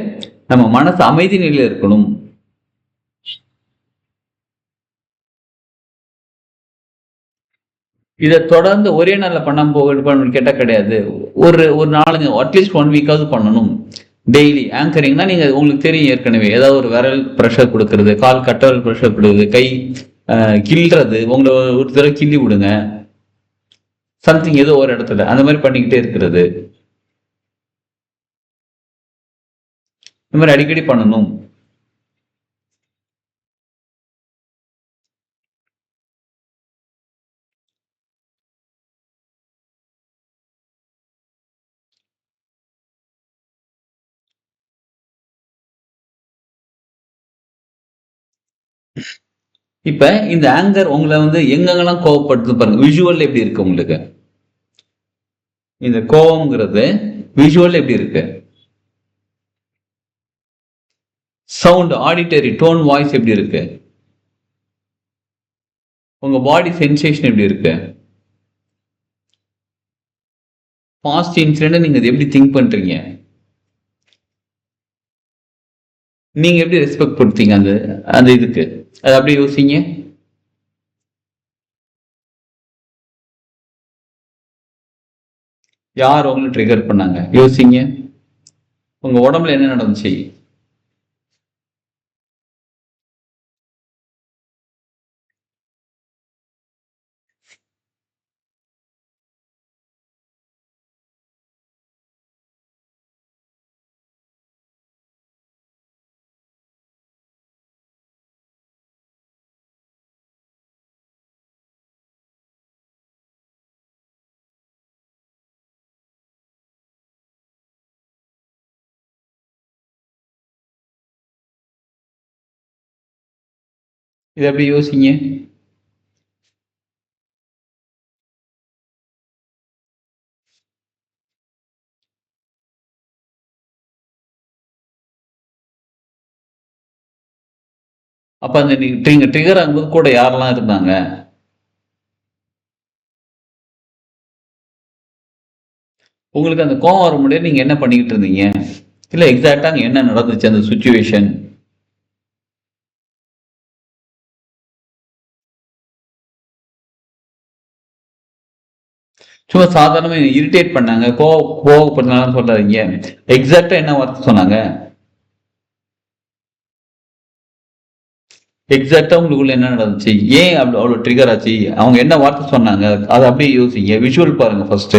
நம்ம மனசு அமைதி நிலையில இருக்கணும். இதை தொடர்ந்து ஒரே நாள்ல பண்ண போகணும்னு கேட்டா கிடையாது. ஒரு 4 அட்லீஸ்ட் 1 வீக்காவது பண்ணணும். டெய்லி ஆங்கரிங்னா நீங்க உங்களுக்கு தெரியும் ஏற்கனவே, ஏதாவது ஒரு விரல் ப்ரெஷர் கொடுக்கறது, கால் கட்டவரல் ப்ரெஷர் கொடுக்குறது, கை கிள்றது, உங்களை ஒரு தடவை கிள்ளி விடுங்க, சம்திங் ஏதோ ஒரு இடத்துல அந்த மாதிரி பண்ணிக்கிட்டே இருக்கிறது, இந்த மாதிரி அடிக்கடி பண்ணணும். இப்ப இந்த ஆங்கர் உங்களை வந்து எங்கெங்கெல்லாம் கோவப்படுது பாருங்க. விஷுவல் எப்படி இருக்கு உங்களுக்கு? இந்த கோவம்ங்கிறது விஷுவல் எப்படி இருக்கு? சவுண்ட், ஆடிட்டரி, டோன், வாய்ஸ் எப்படி இருக்கு? உங்க பாடி சென்சேஷன் எப்படி இருக்கு? பாஸ்ட் இன்சிடென்ட் நீங்க எப்படி திங்க் பண்றீங்க? நீங்க எப்படி ரெஸ்பெக்ட் கொடுத்தீங்க அந்த அந்த இதுக்கு? அது அப்படியே யோசிங்க. யார் உங்களை ட்ரிகர் பண்ணாங்க? யோசிங்க. உங்க உடம்புல என்ன நடந்துச்சு? இதை எப்படி யோசிங்க. அப்ப அந்த நீங்க ட்ரிகர் ஆகும்போது கூட யாரெல்லாம் இருந்தாங்க? உங்களுக்கு அந்த கோவம் வர முடியாது, நீங்க என்ன பண்ணிக்கிட்டு இருந்தீங்க? இல்ல எக்ஸாக்டா என்ன நடந்துச்சு அந்த சுச்சுவேஷன்? சும்மா சாதாரணமா இரிட்டேட் பண்ணாங்க, கோவப்படுறாங்கன்னு சொல்லாதீங்க. எக்ஸாக்டா என்ன வார்த்தை சொன்னாங்க? எக்ஸாக்டா உங்களுக்குள்ள என்ன நடந்துச்சு? ஏன் அவ்வளவு ட்ரிகர் ஆச்சு? அவங்க என்ன வார்த்தை சொன்னாங்க? அதை அப்படியே யோசிங்க. விஷுவல் பாருங்க ஃபர்ஸ்ட்.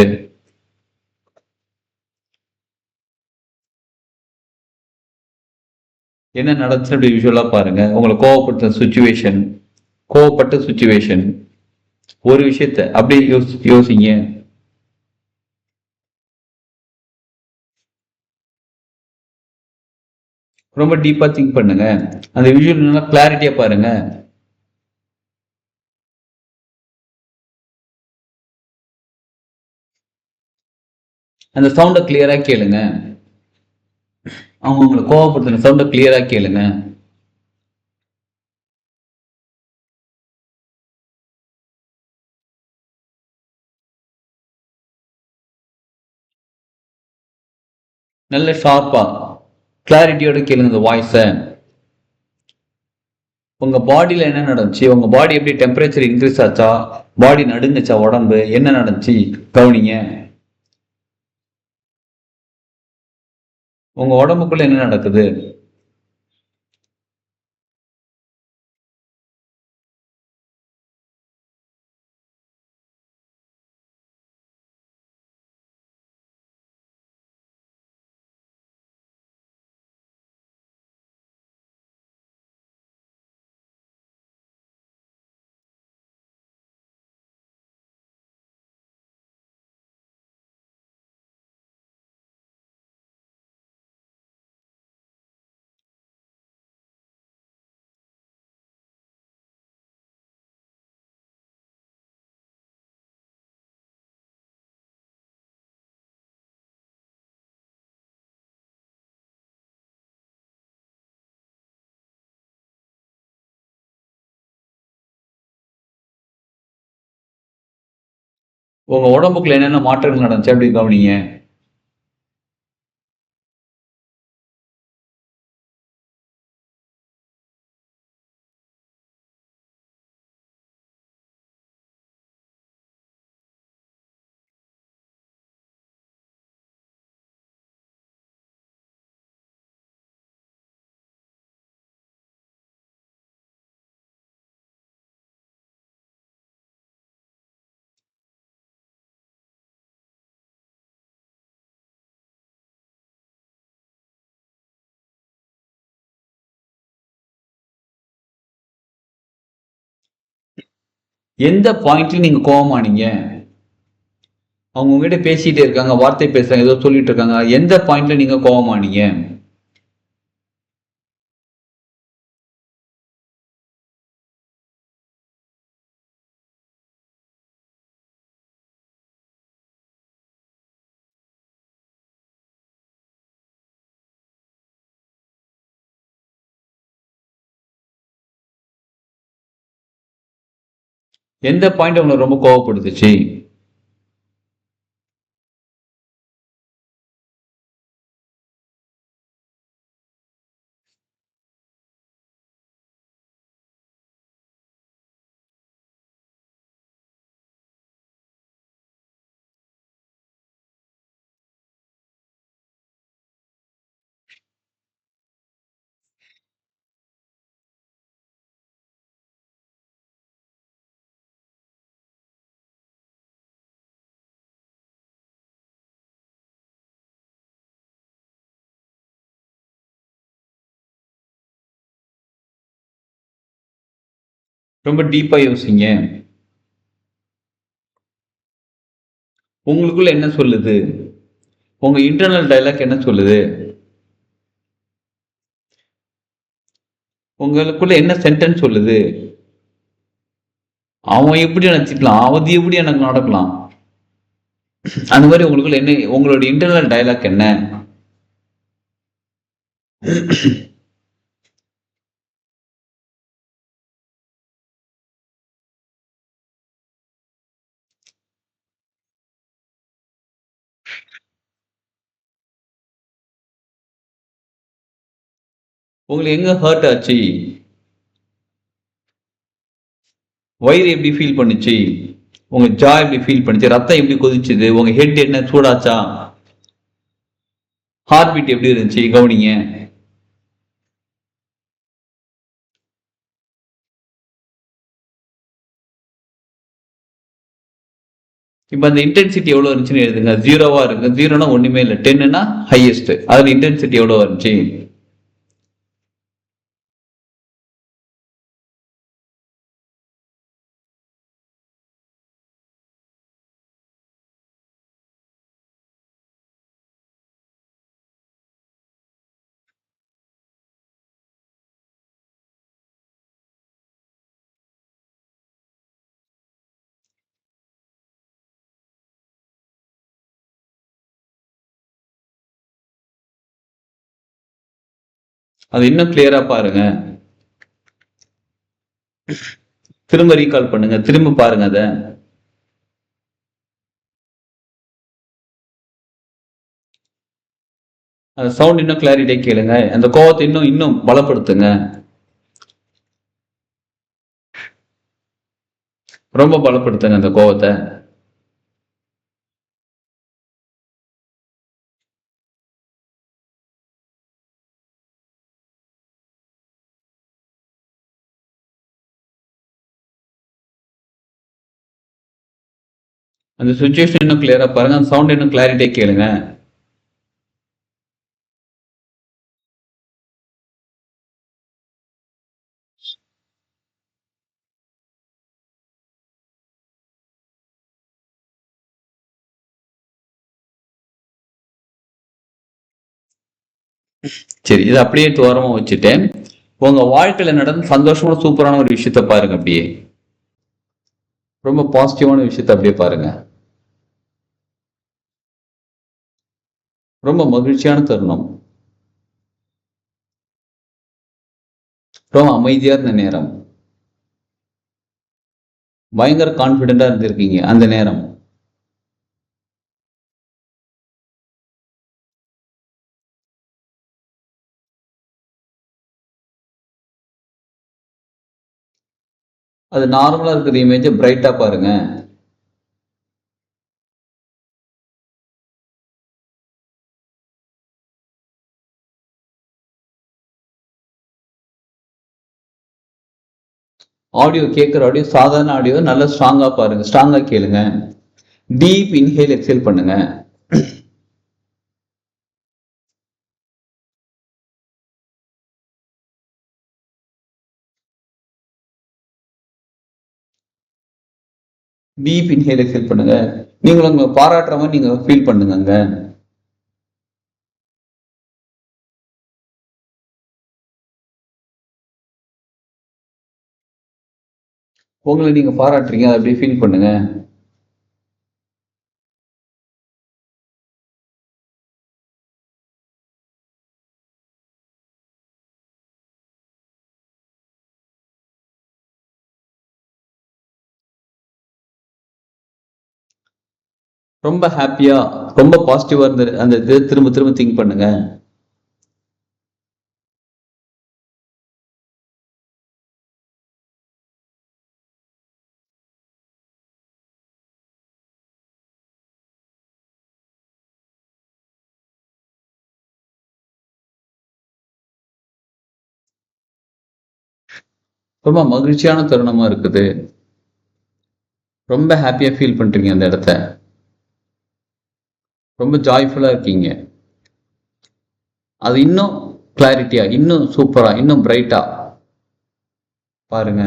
என்ன நடந்துச்சு அப்படி விஷுவலா பாருங்க. உங்களை கோவப்படுத்த சுச்சுவேஷன், கோவப்பட்ட சுச்சுவேஷன், ஒரு விஷயத்த அப்படியே யோசிங்க. ரொம்ப டீப்பா திங்க் பண்ணுங்க. அந்த விஷுவல் நல்லா கிளாரிட்டியா பாருங்க. அந்த சவுண்ட கிளியரா கேளுங்க. அவங்க உங்களை கோவப்படுத்தின சவுண்ட கிளியரா கேளுங்க. நல்ல ஷார்ப்பா கிளாரிட்டியோட கேளுங்க இந்த வாய்ஸ. உங்க பாடியில என்ன நடந்துச்சு? உங்க பாடி எப்படி டெம்பரேச்சர் இன்க்ரீஸ் ஆச்சா? பாடி நடுங்குச்சா? உடம்பு என்ன நடந்துச்சு கவனிங்க. உங்க உடம்புக்குள்ள என்ன நடக்குது? உங்க உடம்புக்குள்ள என்னென்ன மாற்றங்கள் நடந்துச்சு அப்படி கவனிங்க. எந்த பாயிண்ட்ல நீங்க கோவமானீங்க? அவங்க உங்ககிட்ட பேசிட்டே இருக்காங்க, வார்த்தை பேசுறாங்க, ஏதோ சொல்லிட்டு இருக்காங்க. எந்த பாயிண்ட்ல நீங்க கோவமானீங்க? எந்த பாயிண்ட் உங்களுக்கு ரொம்ப கோவப்படுத்துச்சு? ரொம்ப டீப்பா யோசிங்க. உங்களுக்குள்ள என்ன சொல்லுது? உங்க இன்டர்னல் டயலாக் என்ன சொல்லுது? உங்களுக்குள்ள என்ன சென்டென்ஸ் சொல்லுது? அவன் எப்படி நினைச்சுக்கலாம், அது எப்படி எனக்கு நடக்கலாம்? அந்த மாதிரி உங்களுக்குள்ள என்ன, உங்களோட இன்டர்னல் டயலாக் என்ன? உங்களுக்கு எங்க ஹர்ட் ஆச்சு? வயிறு எப்படி ஃபீல் பண்ணுச்சு? உங்க ஜா எப்படி ஃபீல் பண்ணுச்சு? ரத்தம் எப்படி கொதிச்சுது? உங்க ஹெட் என்ன சூடாச்சா? ஹார்ட் பீட் எப்படி இருந்துச்சு? கவனிங்க. இப்ப அந்த இன்டென்சிட்டி எவ்வளவு இருந்துச்சுன்னு எழுதுங்க. 0வா இருக்கு. 0னா ஒண்ணுமே இல்லை, 10னா ஹையஸ்ட். அதுல இன்டென்சிட்டி எவ்வளவு இருந்துச்சு? அது இன்னும் கிளியரா பாருங்க. திரும்ப ரீகால் பண்ணுங்க, திரும்ப பாருங்க. அத அந்த சவுண்ட் இன்னும் கிளாரிட்டியா கேளுங்க. அந்த கோவத்தை இன்னும் இன்னும் பலப்படுத்துங்க. ரொம்ப பலப்படுத்துங்க அந்த கோவத்தை. அந்த சுச்சுவேஷன் இன்னும் கிளியரா பாருங்க. அந்த சவுண்ட் இன்னும் கிளாரிட்டியா கேளுங்க. சரி, இதை அப்படியே தோரமா வச்சுட்டேன். உங்க வாழ்க்கையில நடந்த சந்தோஷமான சூப்பரான ஒரு விஷயத்த பாருங்க. அப்படியே ரொம்ப பாசிட்டிவான விஷயத்த அப்படியே பாருங்க. ரொம்ப மகிழ்ச்சியான தருணம், ரொம்ப அமைதியா இருந்த நேரம், பயங்கர கான்பிடென்டா இருந்திருக்கீங்க அந்த நேரம். அது நார்மலா இருக்கிற இமேஜை பிரைட்டா பாருங்க. ஆடியோ கேட்குற ஆடியோ சாதாரண ஆடியோ நல்லா ஸ்ட்ராங்கா பாருங்க, ஸ்ட்ராங்கா கேளுங்க. டீப் இன்ஹேல் எக்ஸேல் பண்ணுங்க. டீப் இன்ஹேல் எக்ஸேல் பண்ணுங்க. நீங்களும் உங்க பாராட்டுற மாதிரி நீங்க ஃபீல் பண்ணுங்க. உங்களை நீங்க பாராட்டுறீங்க, அதை அப்படியே ஃபீல் பண்ணுங்க. ரொம்ப ஹாப்பியா, ரொம்ப பாசிட்டிவா இருந்த அந்த இது திரும்ப திரும்ப திங்க் பண்ணுங்க. ரொம்ப மகிழ்ச்சியான தருணமா இருக்குது. ரொம்ப ஹாப்பியா ஃபீல் பண்றீங்க அந்த இடத்த. ரொம்ப ஜாய்ஃபுல்லா இருக்கீங்க. அது இன்னும் கிளாரிட்டியா, இன்னும் சூப்பரா, இன்னும் பிரைட்டா பாருங்க.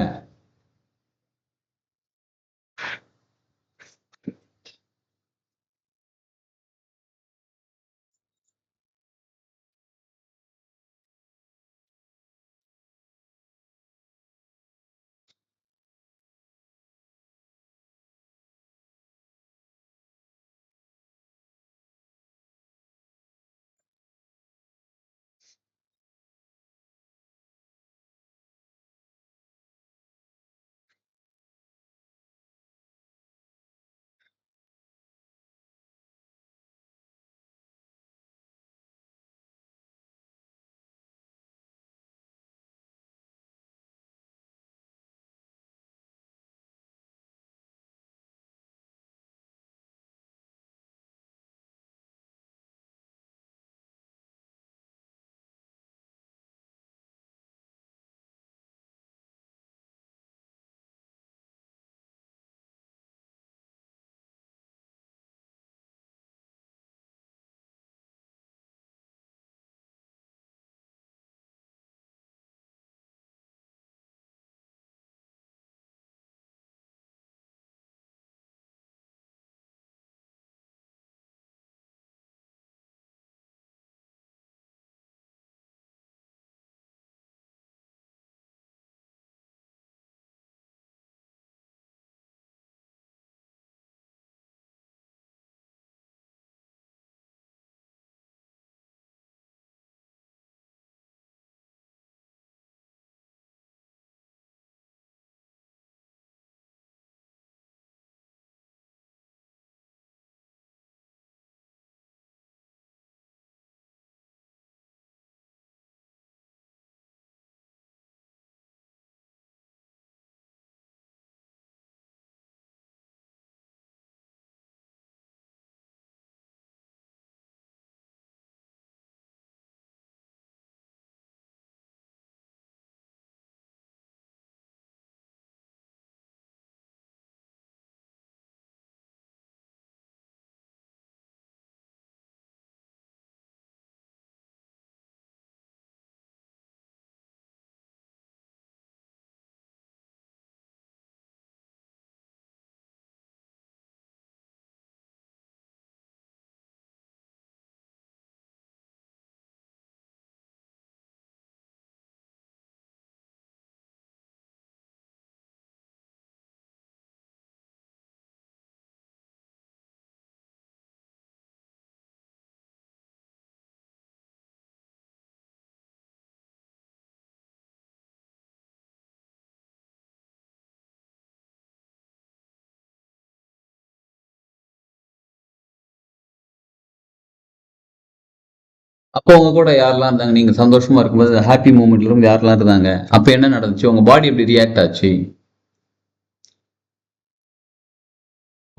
அப்போ உங்க கூட யாரெல்லாம் இருந்தாங்க? நீங்க சந்தோஷமா இருக்கும்போது ஹாப்பி மூமெண்ட்ல இருந்து யாரெல்லாம் இருந்தாங்க? அப்ப என்ன நடந்துச்சு? உங்க பாடி எப்படி ரியாக்ட் ஆச்சு?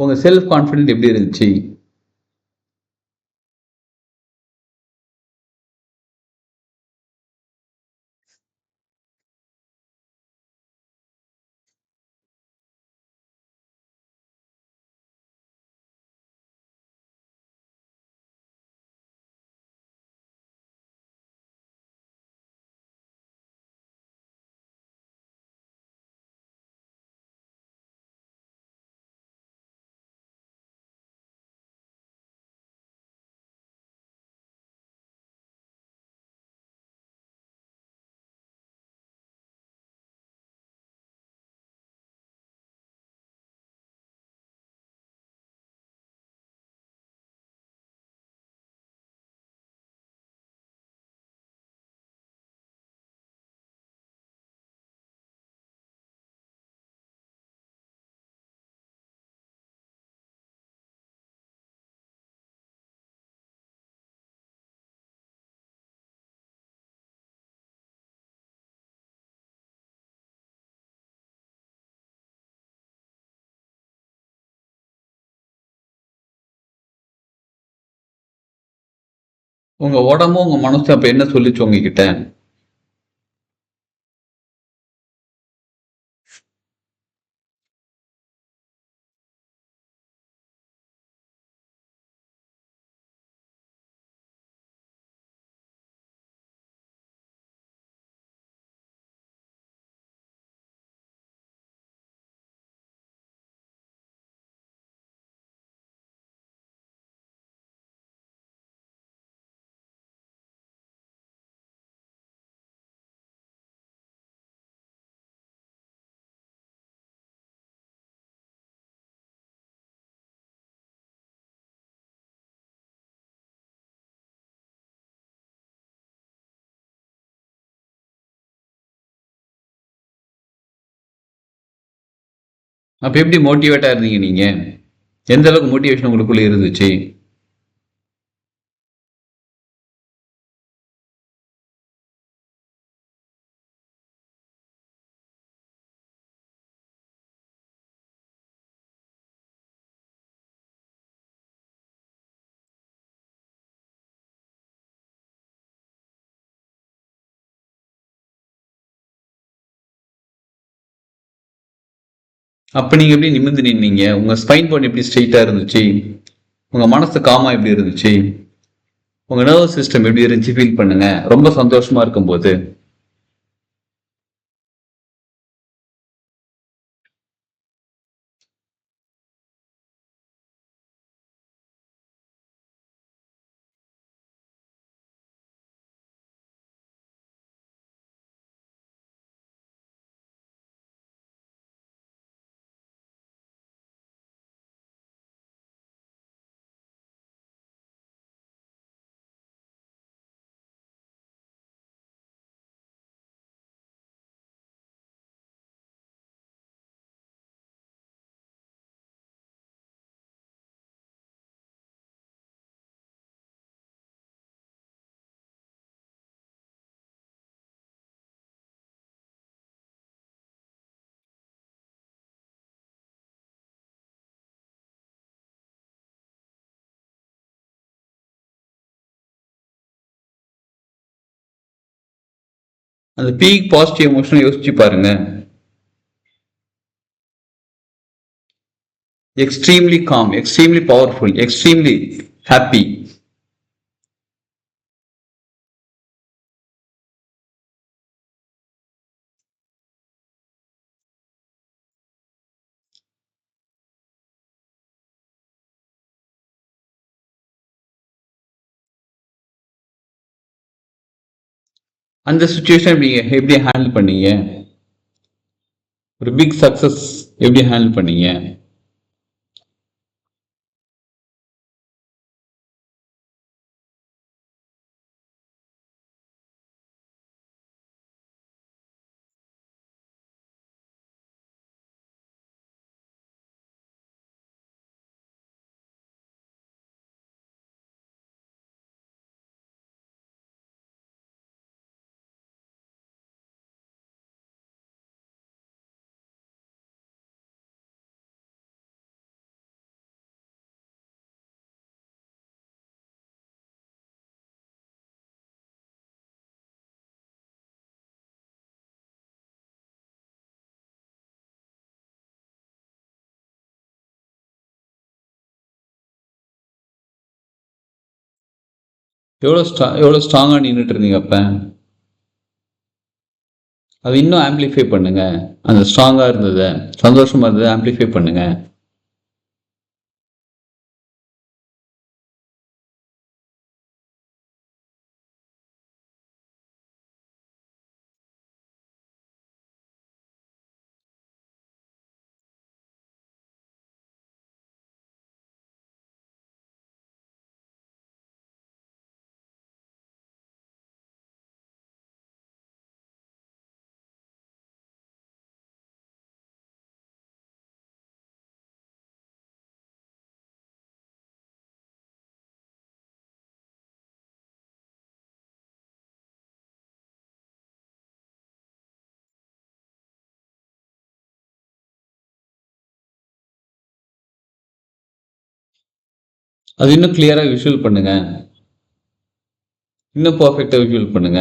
உங்க செல்ஃப் கான்ஃபிடென்ட் எப்படி இருந்துச்சு? உங்க உடம்பும் உங்க மனசும் அப்ப என்ன சொல்லிச்சு உங்ககிட்ட? அப்ப எப்படி மோட்டிவேட்டா இருந்தீங்க நீங்க? எந்த அளவுக்கு மோட்டிவேஷன் உங்களுக்குள்ள இருந்துச்சு? அப்ப நீங்க எப்படி நிமிர்ந்து நின்னீங்க? உங்க ஸ்பைன் போன் எப்படி ஸ்ட்ரெயிட்டா இருந்துச்சு? உங்க மனசு காமா எப்படி இருந்துச்சு? உங்க நர்வஸ் சிஸ்டம் எப்படி இருந்துச்சு ஃபீல் பண்ணுங்க. ரொம்ப சந்தோஷமா இருக்கும்போது. அந்த பீக் பாசிட்டிவ் எமோஷன் யோசிச்சு பாருங்க. Extremely com, extremely powerful, extremely happy. அந்த சுச்சுவேஷன் நீங்க எப்படி ஹேண்டில் பண்ணீங்க? ஒரு பிக் சக்சஸ் எப்படி ஹேண்டில் பண்ணீங்க? எவ்வளோ ஸ்ட்ராங்காக நின்றுட்டு இருந்தீங்க அப்போ? அது இன்னும் ஆம்பிளிஃபை பண்ணுங்க. அந்த ஸ்ட்ராங்காக இருந்தது, சந்தோஷமா இருந்தது, ஆம்பிளிஃபை பண்ணுங்க. அது இன்னும் கிளியராக விஷுவல் பண்ணுங்க. இன்னும் பர்ஃபெக்டாக விஷுவல் பண்ணுங்க.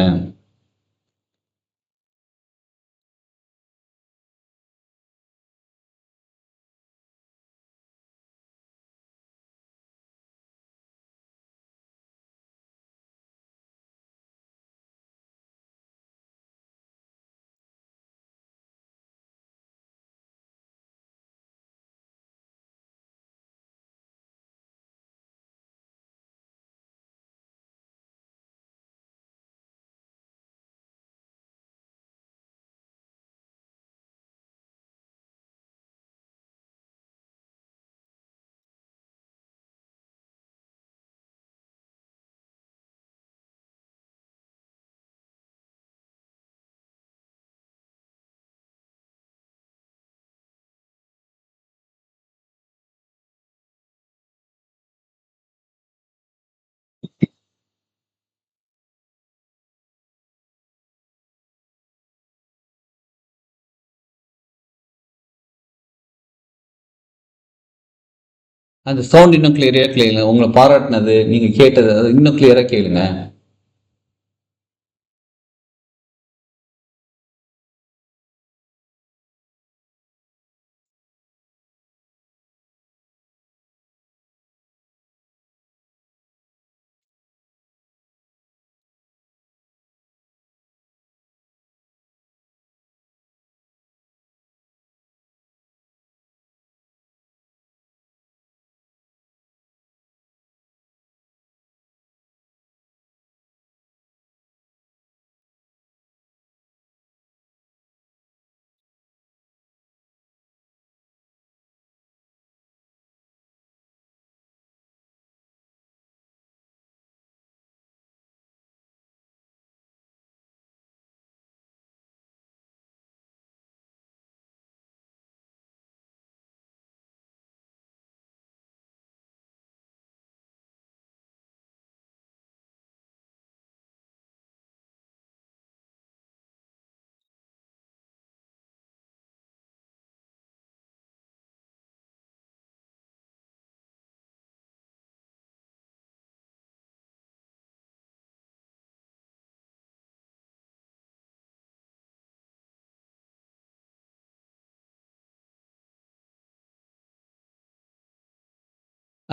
அந்த சவுண்ட் இன்னும் கிளியராக கேளுங்க. உங்களை பாராட்டினது, நீங்கள் கேட்டது, அது இன்னும் கிளியராக கேளுங்க.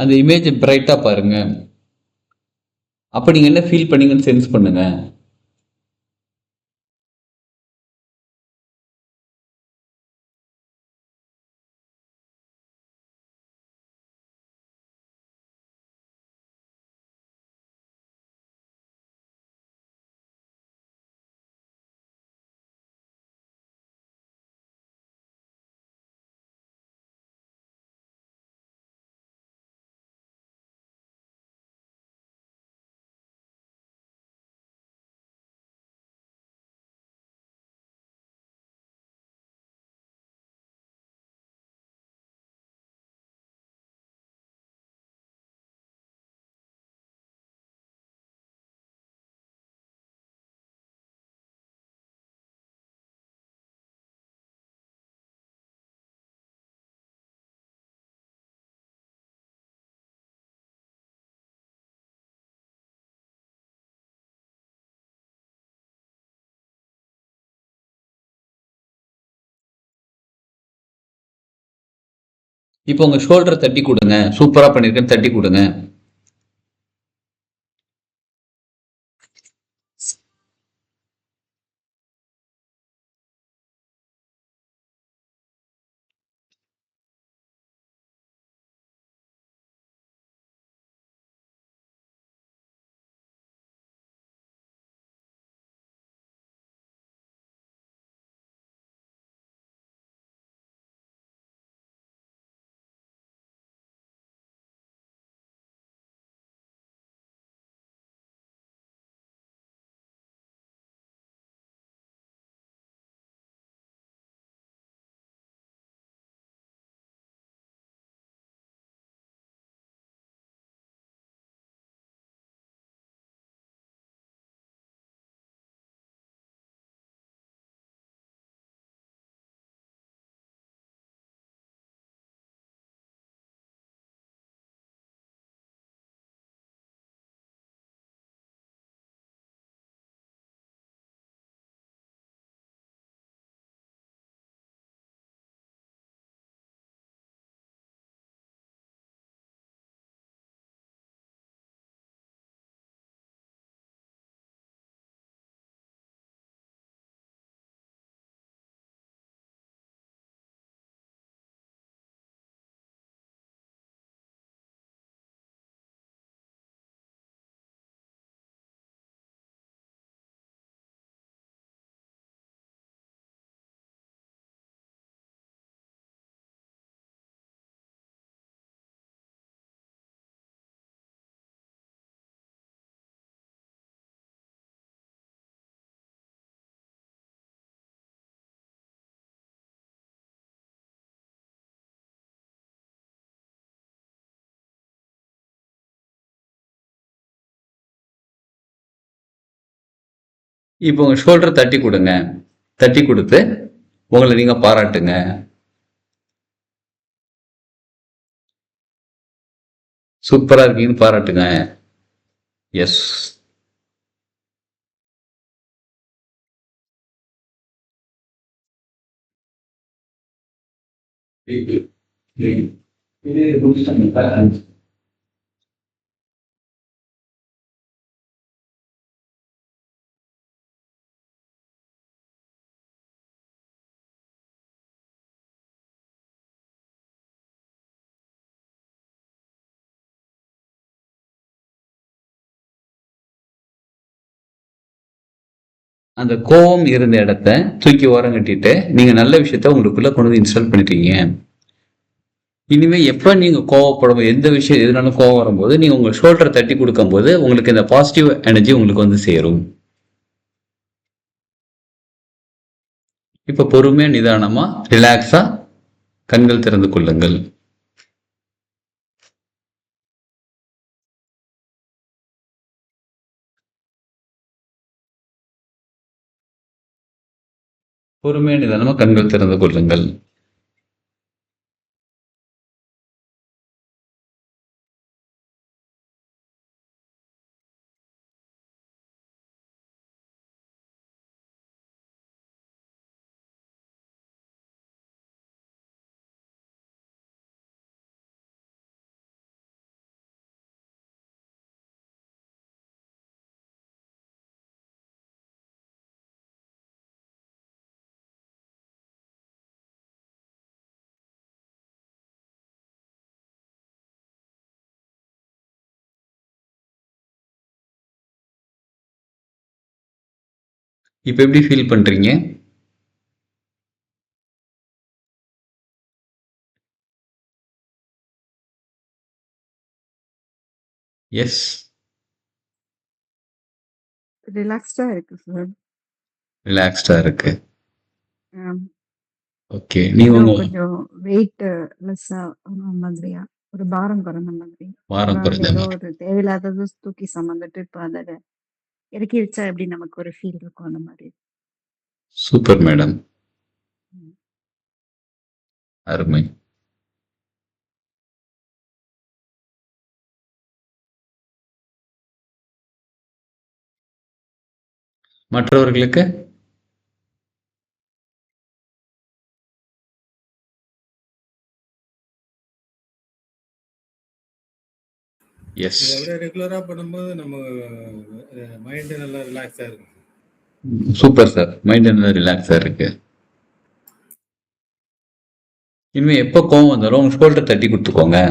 அந்த இமேஜை பிரைட்டாக பாருங்க. அப்போ நீங்கள் என்ன ஃபீல் பண்ணீங்கன்னு சென்ஸ் பண்ணுங்க. இப்போ உங்கள் ஷோல்டரை தட்டி கொடுங்க. சூப்பராக பண்ணியிருக்கேன்னு தட்டி கொடுங்க. இப்போ உங்க ஷோல்டர் தட்டி கொடுங்க. தட்டி கொடுத்து உங்களை நீங்க பாராட்டுங்க. சூப்பரா இருக்கீங்கன்னு பாராட்டுங்க. எஸ். அந்த கோபம் இருந்த இடத்த தூக்கி ஓரம் கட்டிட்டு நீங்க நல்ல விஷயத்த உங்களுக்குள்ள கொண்டு வந்து இன்ஸ்டால் பண்ணிட்டீங்க. இனிமே எப்ப நீங்க கோவப்படும், எந்த விஷயம் எதுனாலும் கோவம் வரும்போது நீங்க உங்க ஷோல்டரை தட்டி கொடுக்கும் போது உங்களுக்கு இந்த பாசிட்டிவ் எனர்ஜி உங்களுக்கு வந்து சேரும். இப்ப பொறுமையா நிதானமா ரிலாக்ஸா கண்கள் திறந்து கொள்ளுங்கள். பொறுமையா நிதானமா கண்கள் திறந்து கொள்ளுங்கள். இப்ப எப்படி ஃபீல் பண்றீங்க? எஸ். ரிலாக்ஸ்டா இருக்கு சார். ரிலாக்ஸ்டா இருக்கு. ஓகே. நீங்க இன்னும் உங்க கொஞ்சம் வெயிட் லெஸ்ஸா மாதிரியா, ஒரு பாரம் குறைந்த மாதிரி. வாரம் அதாவது குறைந்த ஏதோ மாதிரி. ஒரு தேவையில்லாதது தூக்கி சுமந்துட்டு இப்ப அத இறக்கி வச்சா எப்படி நமக்கு ஒரு ஃபீல் இருக்கும் அந்த மாதிரி. Super madam. ம். அருமை. மற்றவர்களுக்கு எஸ். இதை அப்படியே ரெகுலரா பண்ணும்போது நம்ம மைண்டு நல்லா ரிலாக்ஸா இருக்கும். Super sir. மைண்ட் நல்லா ரிலாக்ஸா இருக்கு. இனிமே எப்போ கோவம் வந்தாலும் உங்க ஷோல்டர் தட்டி கொடுத்துக்கோங்க.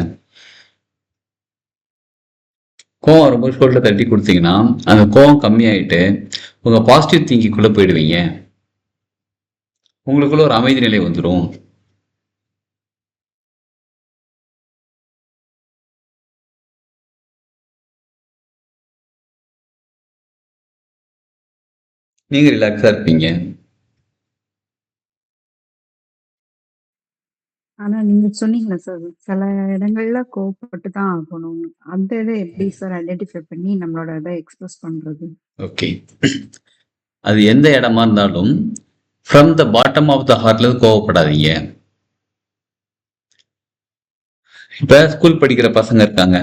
கோவம் வரும்போது ஷோல்டர் தட்டி கொடுத்தீங்கன்னா அந்த கோவம் கம்மியாயிட்டு உங்க பாசிட்டிவ் திங்கிங்குள்ள போயிடுவீங்க. உங்களுக்குள்ள ஒரு அமைதி நிலை வந்துடும். நீங்க ரிலாக்ஸா இருப்பீங்க. ஆனா நீங்க சொன்னீங்கல்ல சார், சில இடங்கள்ல கோவப்பட்டு தான் ஆகணும். அந்த இதை எப்படி சார் ஐடென்டிஃபை பண்ணி நம்மளோட இதை எக்ஸ்பிரஸ் பண்றது? ஓகே. அது எந்த இடமா இருந்தாலும் from the bottom of the ஹார்ட்ல கோவப்படாதீங்க. இப்ப ஸ்கூல் படிக்கிற பசங்க இருக்காங்க,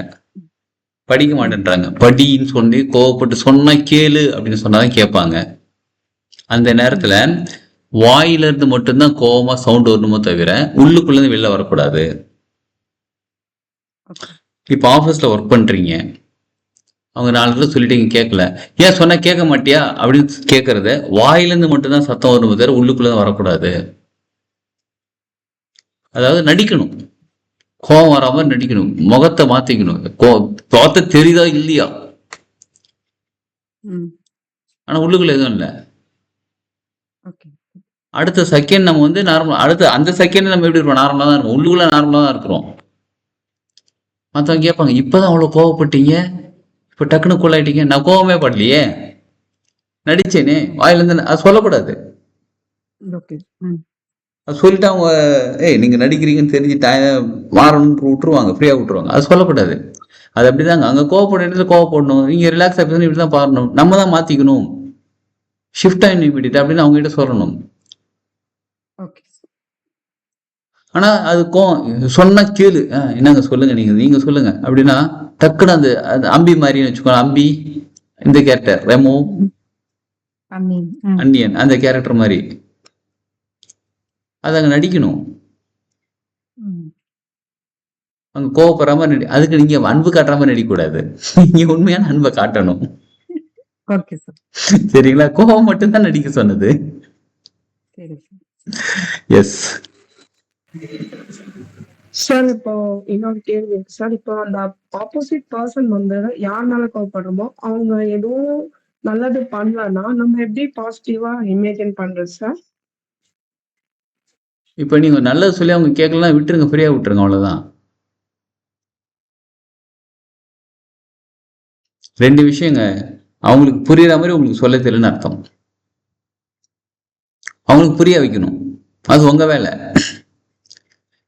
படிக்க மாட்டேன்றாங்க. படின்னு சொல்லி கோவப்பட்டு சொன்னா கேளு அப்படின்னு சொன்னாதான் கேட்பாங்க. அந்த நேரத்துல வாயில இருந்து மட்டும்தான் கோவமா சவுண்ட் வரணுமோ தவிர உள்ளுக்குள்ள இருந்து வெளில வரக்கூடாது. இப்ப ஆபீஸ்ல ஒர்க் பண்றீங்க, அவங்க 4 பேர் சொல்லிட்டீங்க கேட்கல, ஏன் சொன்னா கேட்க மாட்டியா அப்படின்னு கேட்கறத வாயிலிருந்து மட்டும்தான் சத்தம் வரணுமோ தவிர உள்ளுக்குள்ள வரக்கூடாது. அதாவது நடிக்கணும், கோவம் வராம நடிக்கணும், முகத்தை மாத்திக்கணும். பார்த்த தெரியுதா இல்லையா, ஆனா உள்ளுக்குள்ள எதுவும் இல்லை. அடுத்த செகண்ட் நம்ம வந்து நார்மல், அடுத்த அந்த செகண்ட் நம்ம எப்படி இருப்போம், நார்மலா தான் இருப்போம், உள்ளுக்குள்ள நார்மலா தான் இருக்கிறோம். மற்றவங்க கேட்பாங்க, இப்பதான் அவ்வளவு கோவப்பட்டீங்க, இப்ப டக்குனு கூலாயிட்டீங்க. நான் கோவமே படலையே, நடிச்சேனே, வாயில இருந்து. அது சொல்லக்கூடாது. அது சொல்லிட்டு அவங்க நீங்க நடிக்கிறீங்கன்னு தெரிஞ்சு மாறணும்னு விட்டுருவாங்க, ஃப்ரீயா விட்டுருவாங்க. அது சொல்லக்கூடாது. அது அப்படிதாங்க, அங்க கோவப்பட இடத்துல கோவப்படணும். நீங்க ரிலாக்ஸா பேசணும், இப்படிதான் பாடணும். நம்ம தான் மாத்திக்கணும். ஷிஃப்ட் ஆகணும் இமீடியட் அப்படின்னு அவங்க கிட்ட சொல்லணும். Okay sir. ஆனா அதுக்கும் சொன்னா கேளு, என்னங்க சொல்லுங்க, நீங்க சொல்லுங்க அப்படின்னா டக்குன்னு அந்த அம்பி மாதிரின்னு வச்சுக்கோங்க. அம்பி இந்த கேரக்டர் ரெமோ அன்னியன் அந்த கேரக்டர் மாதிரி அது அங்க நடிக்கணும். அங்க கோவப்படுற மாதிரி அதுக்கு நீங்க அன்பு காட்டுற மாதிரி நடிக்கக்கூடாது. நீங்க உண்மையான அன்பை காட்டணும். Okay sir. சரிங்களா? கோவம் மட்டும்தான் நடிக்க சொன்னது. சரி சார். எஸ் சார் இப்போ இன்னொரு கேள்வி இருக்கு சார். இப்போ அந்த ஆப்போசிட் பர்சன் வந்து யாருனால கோவப்படுறோமோ அவங்க எதுவும் நல்லது பண்ணலன்னா நம்ம எப்படி பாசிட்டிவா இமேஜின் பண்றது சார்? இப்ப நீங்க நல்லது சொல்லி அவங்க கேட்கலாம், விட்டுருங்க, ஃப்ரீயா விட்டுருங்க, அவ்வளவுதான். 2 விஷயங்க. அவங்களுக்கு புரியுற மாதிரி உங்களுக்கு சொல்ல தெரியலன்னு அர்த்தம். அவங்களுக்கு புரிய வைக்கணும், அது உங்க வேலை.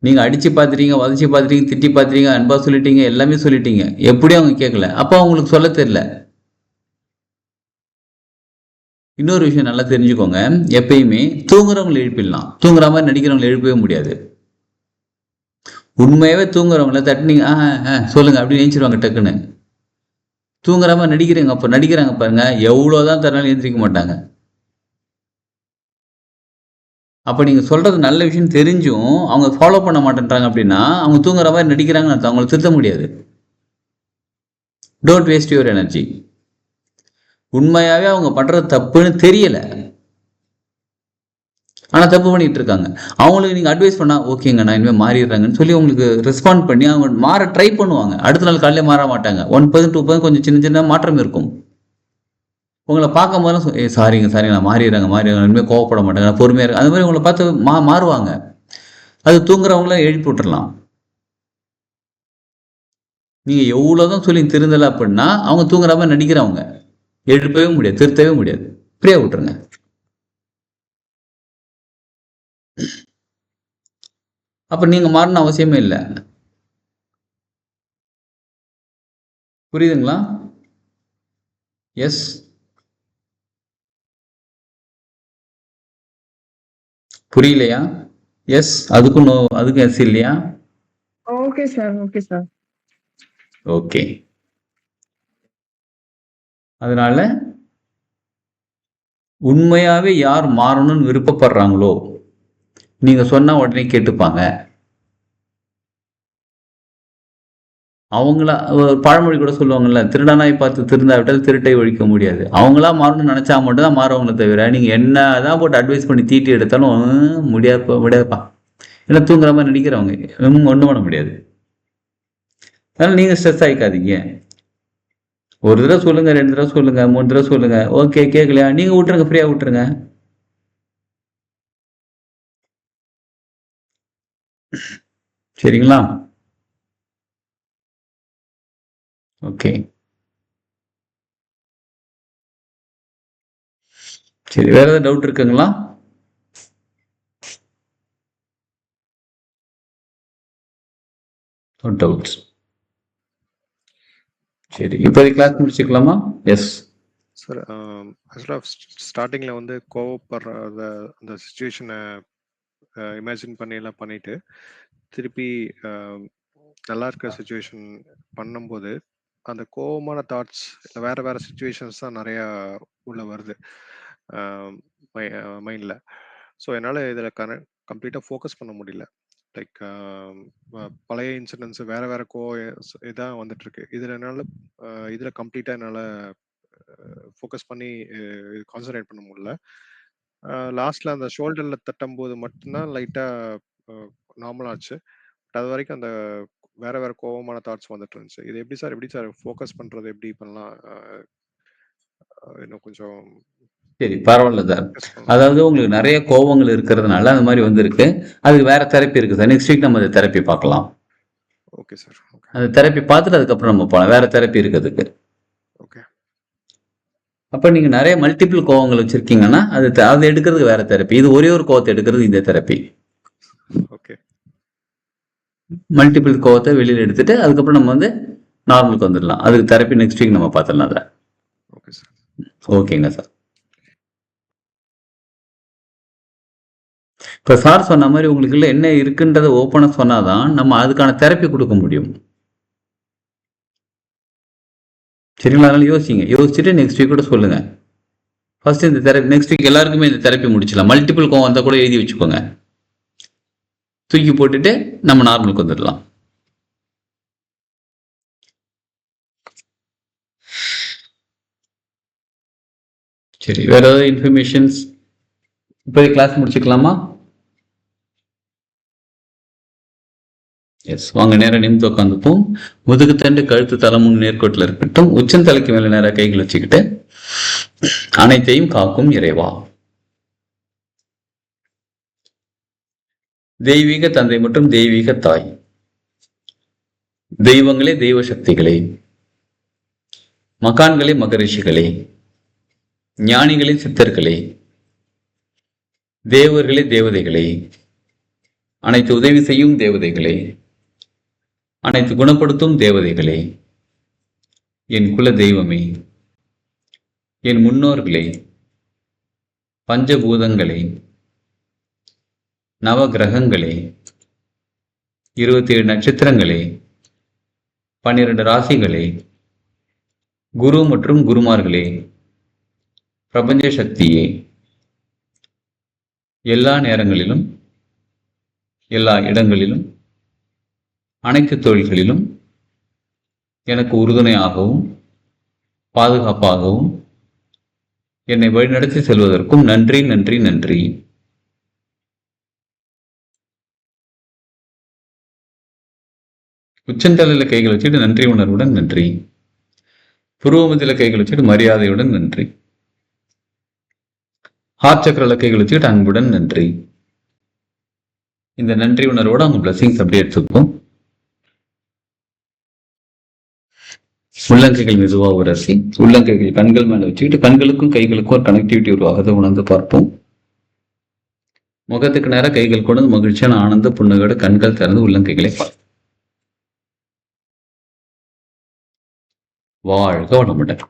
நீங்க அடிச்சு பாத்துட்டீங்க, உதச்சி பாத்துட்டீங்க, திட்டி பாத்துட்டீங்க, அன்பா சொல்லிட்டீங்க, எல்லாமே சொல்லிட்டீங்க, எப்படி அவங்க கேட்கல, அப்ப அவங்களுக்கு சொல்ல தெரியல. இன்னொரு விஷயம் நல்லா தெரிஞ்சுக்கோங்க, எப்பயுமே தூங்குறவங்களை எழுப்பிடலாம், தூங்குற மாதிரி நடிக்கிறவங்களை எழுப்பவே முடியாது. உண்மையாவே தூங்குறவங்கள தட்டுனீங்க சொல்லுங்க அப்படின்னு நினைச்சிருவாங்க டக்குன்னு. தூங்குற மாதிரி நடிக்கிறீங்க, அப்ப நடிக்கிறாங்க பாருங்க, எவ்வளவுதான் தரனாலும் எழுந்திரிக்க மாட்டாங்க. அப்ப நீங்க சொல்றது நல்ல விஷயம் தெரிஞ்சும் அவங்க ஃபாலோ பண்ண மாட்டேன்றாங்க அப்படின்னா அவங்க தூங்குற மாதிரி நடிக்கிறாங்கன்னு அர்த்தம். அவங்களை திருத்த முடியாது. Don't waste your energy. உண்மையாவே அவங்க பண்றது தப்புன்னு தெரியல, ஆனா தப்பு பண்ணிட்டு இருக்காங்க. அவங்களுக்கு நீங்க அட்வைஸ் பண்ணா ஓகேங்க நான் இனிமேல் மாறிடுறாங்கன்னு சொல்லி உங்களுக்கு ரெஸ்பாண்ட் பண்ணி அவங்க மாற ட்ரை பண்ணுவாங்க. அடுத்த நாள் காலையில மாற மாட்டாங்க. 1% 2% கொஞ்சம் சின்ன சின்ன மாற்றம் இருக்கும். உங்களை பார்க்கும் போதெல்லாம் சாரிங்க நான் மாறிடுறாங்க, இனிமேல் கோவப்பட மாட்டாங்க, நான் பொறுமையா இருக்கு, அந்த மாதிரி உங்களை பார்த்து மாறுவாங்க. அது தூங்குறவங்கள எழுப்பி விட்டுறலாம். நீங்க எவ்வளவுதான் சொல்லி திருந்தல அப்படின்னா அவங்க தூங்குற மாதிரி நடிக்கிறவங்க, எழுப்பவே முடியாது, திருத்தவே முடியாது, ஃப்ரீயா விட்டுருங்க. அப்ப நீங்க மாறணும் அவசியமே இல்லை. புரியுதுங்களா? எஸ், புரியலையா? எஸ், அதுக்கும் நோ, அதுக்கும் எஸ் இல்லையா? Okay sir. Okay sir. Okay. அதனால உண்மையாவே யார் மாறணும்னு விருப்பப்படுறாங்களோ நீங்க சொன்னா உடனே கேட்டுப்பாங்க. அவங்களா பழமொழி கூட சொல்லுவாங்கல்ல, திருடனாய் பார்த்து திருந்தாவிட்டால் திருட்டை ஒழிக்க முடியாது. அவங்களா மாறணும்னு நினைச்சா மட்டும் தான் மாறவங்களை தவிர நீங்க என்னதான் போட்டு அட்வைஸ் பண்ணி தீட்டி எடுத்தாலும் முடியாதுப்பா. ஏன்னா தூங்குற மாதிரி நடிக்கிறவங்க ஒண்ணும் பண்ண முடியாது. அதனால நீங்க ஸ்ட்ரெஸ் ஆயிக்காதீங்க. ஒரு தடவை சொல்லுங்க, 2 தடவை சொல்லுங்க, 3 தடவை சொல்லுங்க, ஓகே கேட்கலையா நீங்க விட்டுருங்க, ஃப்ரீயா விட்டுருங்க. சரிங்களா? ஓகே, சரி. வேற ஏதாவது டவுட் இருக்குங்களா? டவுட்ஸ்? சரி, இப்போதைக்கு கிளாஸ் முடிச்சுக்கலாமா? Yes sir. ஆக்சுவலாக ஸ்டார்டிங்கில் வந்து கோவப்படுறத அந்த சுச்சுவேஷனை இமேஜின் பண்ணி எல்லாம் பண்ணிட்டு திருப்பி நல்லா இருக்கிற சுச்சுவேஷன் பண்ணும்போது அந்த கோவமான தாட்ஸ் இல்லை வேற வேற சுச்சுவேஷன்ஸ் தான் நிறையா உள்ள வருது மைண்டில். ஸோ என்னால் இதில் கம்ப்ளீட்டாக ஃபோக்கஸ் பண்ண முடியல. லைக் பழைய இன்சிடென்ட்ஸ் வேற வேற இதான் வந்துட்டு இருக்கு. இதில் கம்ப்ளீட்டாக என்னால் ஃபோக்கஸ் பண்ணி கான்சன்ட்ரேட் பண்ண முடியல. லாஸ்ட்ல அந்த ஷோல்டர்ல தட்டும் போது மட்டும்தான் லைட்டா நார்மல் ஆச்சு. அது வரைக்கும் அந்த வேற வேற கோவமான தாட்ஸ் வந்துட்டு இருந்துச்சு. இது எப்படி சார் ஃபோக்கஸ் பண்றது எப்படி பண்ணலாம்? இன்னும் கொஞ்சம் சரி, பரவாயில்ல சார். அதாவது உங்களுக்கு நிறைய கோபங்கள் இருக்கிறதுனால அந்த மாதிரி வந்திருக்கு. அதுக்கு வேற தெரப்பி இருக்கு சார். நெக்ஸ்ட் வீக் நம்ம அந்த தெரப்பி பார்க்கலாம். Okay sir. அந்த தெரப்பி பார்த்துட்டு அதுக்கப்புறம் நம்ம போகலாம். வேற தெரப்பி இருக்கிறதுக்கு. ஓகே. அப்ப நீங்க நிறைய மல்டிபிள் கோவங்கள் வச்சிருக்கீங்கன்னா அது எடுக்கிறதுக்கு வேற தெரப்பி. இது ஒரே ஒரு கோவத்தை எடுக்கிறது இந்த தெரப்பி. ஓகே. மல்டிபிள் கோவத்தை வெளியில எடுத்துட்டு அதுக்கப்புறம் நம்ம வந்து நார்மலுக்கு வந்துடலாம். அதுக்கு தெரப்பி நெக்ஸ்ட் வீக் நம்ம பார்த்துடலாம். Okay sir. ஓகேங்க சார். இப்போ சார் சொன்ன மாதிரி உங்களுக்குள்ள என்ன இருக்குன்றதை ஓப்பனாக சொன்னாதான் நம்ம அதுக்கான தெரப்பி கொடுக்க முடியும். சரிங்களா? அதனால யோசிச்சுட்டு நெக்ஸ்ட் வீக் கூட சொல்லுங்க. ஃபர்ஸ்ட் இந்த தெரப்பி நெக்ஸ்ட் வீக் எல்லாருக்குமே இந்த தெரப்பி முடிச்சிடலாம். மல்டிபிள் கோவம் வந்தால் கூட எழுதி வச்சுக்கோங்க. தூக்கி போட்டுட்டு நம்ம நார்மலுக்கு வந்துடலாம். சரி, வேற ஏதாவது இன்ஃபர்மேஷன்ஸ்? இப்போ கிளாஸ் முடிச்சுக்கலாமா? எஸ், வாங்க நேரம் நிமிந்து உட்காந்துப்போம். முதுகுத்தண்டு கழுத்து தலை முன் நேர்கோட்டில் இருக்கட்டும். உச்சந்தலைக்கு மேல நேரம் கைகள் வச்சுக்கிட்டு அனைத்தையும் காக்கும் இறைவா, தெய்வீக தந்தை மற்றும் தெய்வீக தாய், தெய்வங்களே, தெய்வ சக்திகளே, மகான்களே, மகரிஷிகளே, ஞானிகளே, சித்தர்களே, தேவர்களே, தேவதைகளே, அனைத்து உதவி செய்யும் தேவதைகளே, அனைத்து குணப்படுத்தும் தேவதைகளே, என் குல தெய்வமே, என் முன்னோர்களே, பஞ்சபூதங்களே, நவ கிரகங்களே, 27 நட்சத்திரங்களே, 12 ராசிகளே, குரு மற்றும் குருமார்களே, பிரபஞ்ச சக்தியே, எல்லா நேரங்களிலும் எல்லா இடங்களிலும் அனைத்து தொழில்களிலும் எனக்கு உறுதுணையாகவும் பாதுகாப்பாகவும் என்னை வழிநடத்தி செல்வதற்கும் நன்றி நன்றி நன்றி. உச்சந்தலையில் கைகள் வச்சுட்டு நன்றி உணர்வுடன் நன்றி. புருவமத்தில கைகள் வச்சுட்டு மரியாதையுடன் நன்றி. ஹார்ட் சக்கரில் கைகள் வச்சுக்கிட்டு அன்புடன் நன்றி. இந்த நன்றி உணர்வோட அவங்க பிளஸிங்ஸ் அப்படியே எடுத்துப்போம். உள்ளங்கைகள் மெதுவாக உரசி உள்ளங்கைகள் கண்கள் மேல வச்சுக்கிட்டு கண்களுக்கும் கைகளுக்கும் ஒரு கனெக்டிவிட்டி உருவாகதை உணர்ந்து பார்ப்போம். முகத்துக்கு நேரம் கைகள் கொண்டு மகிழ்ச்சியான ஆனந்த புன்னகையோட கண்கள் திறந்து உள்ளங்கைகளை பார்ப்போம். வாழ்க வளமுடன்.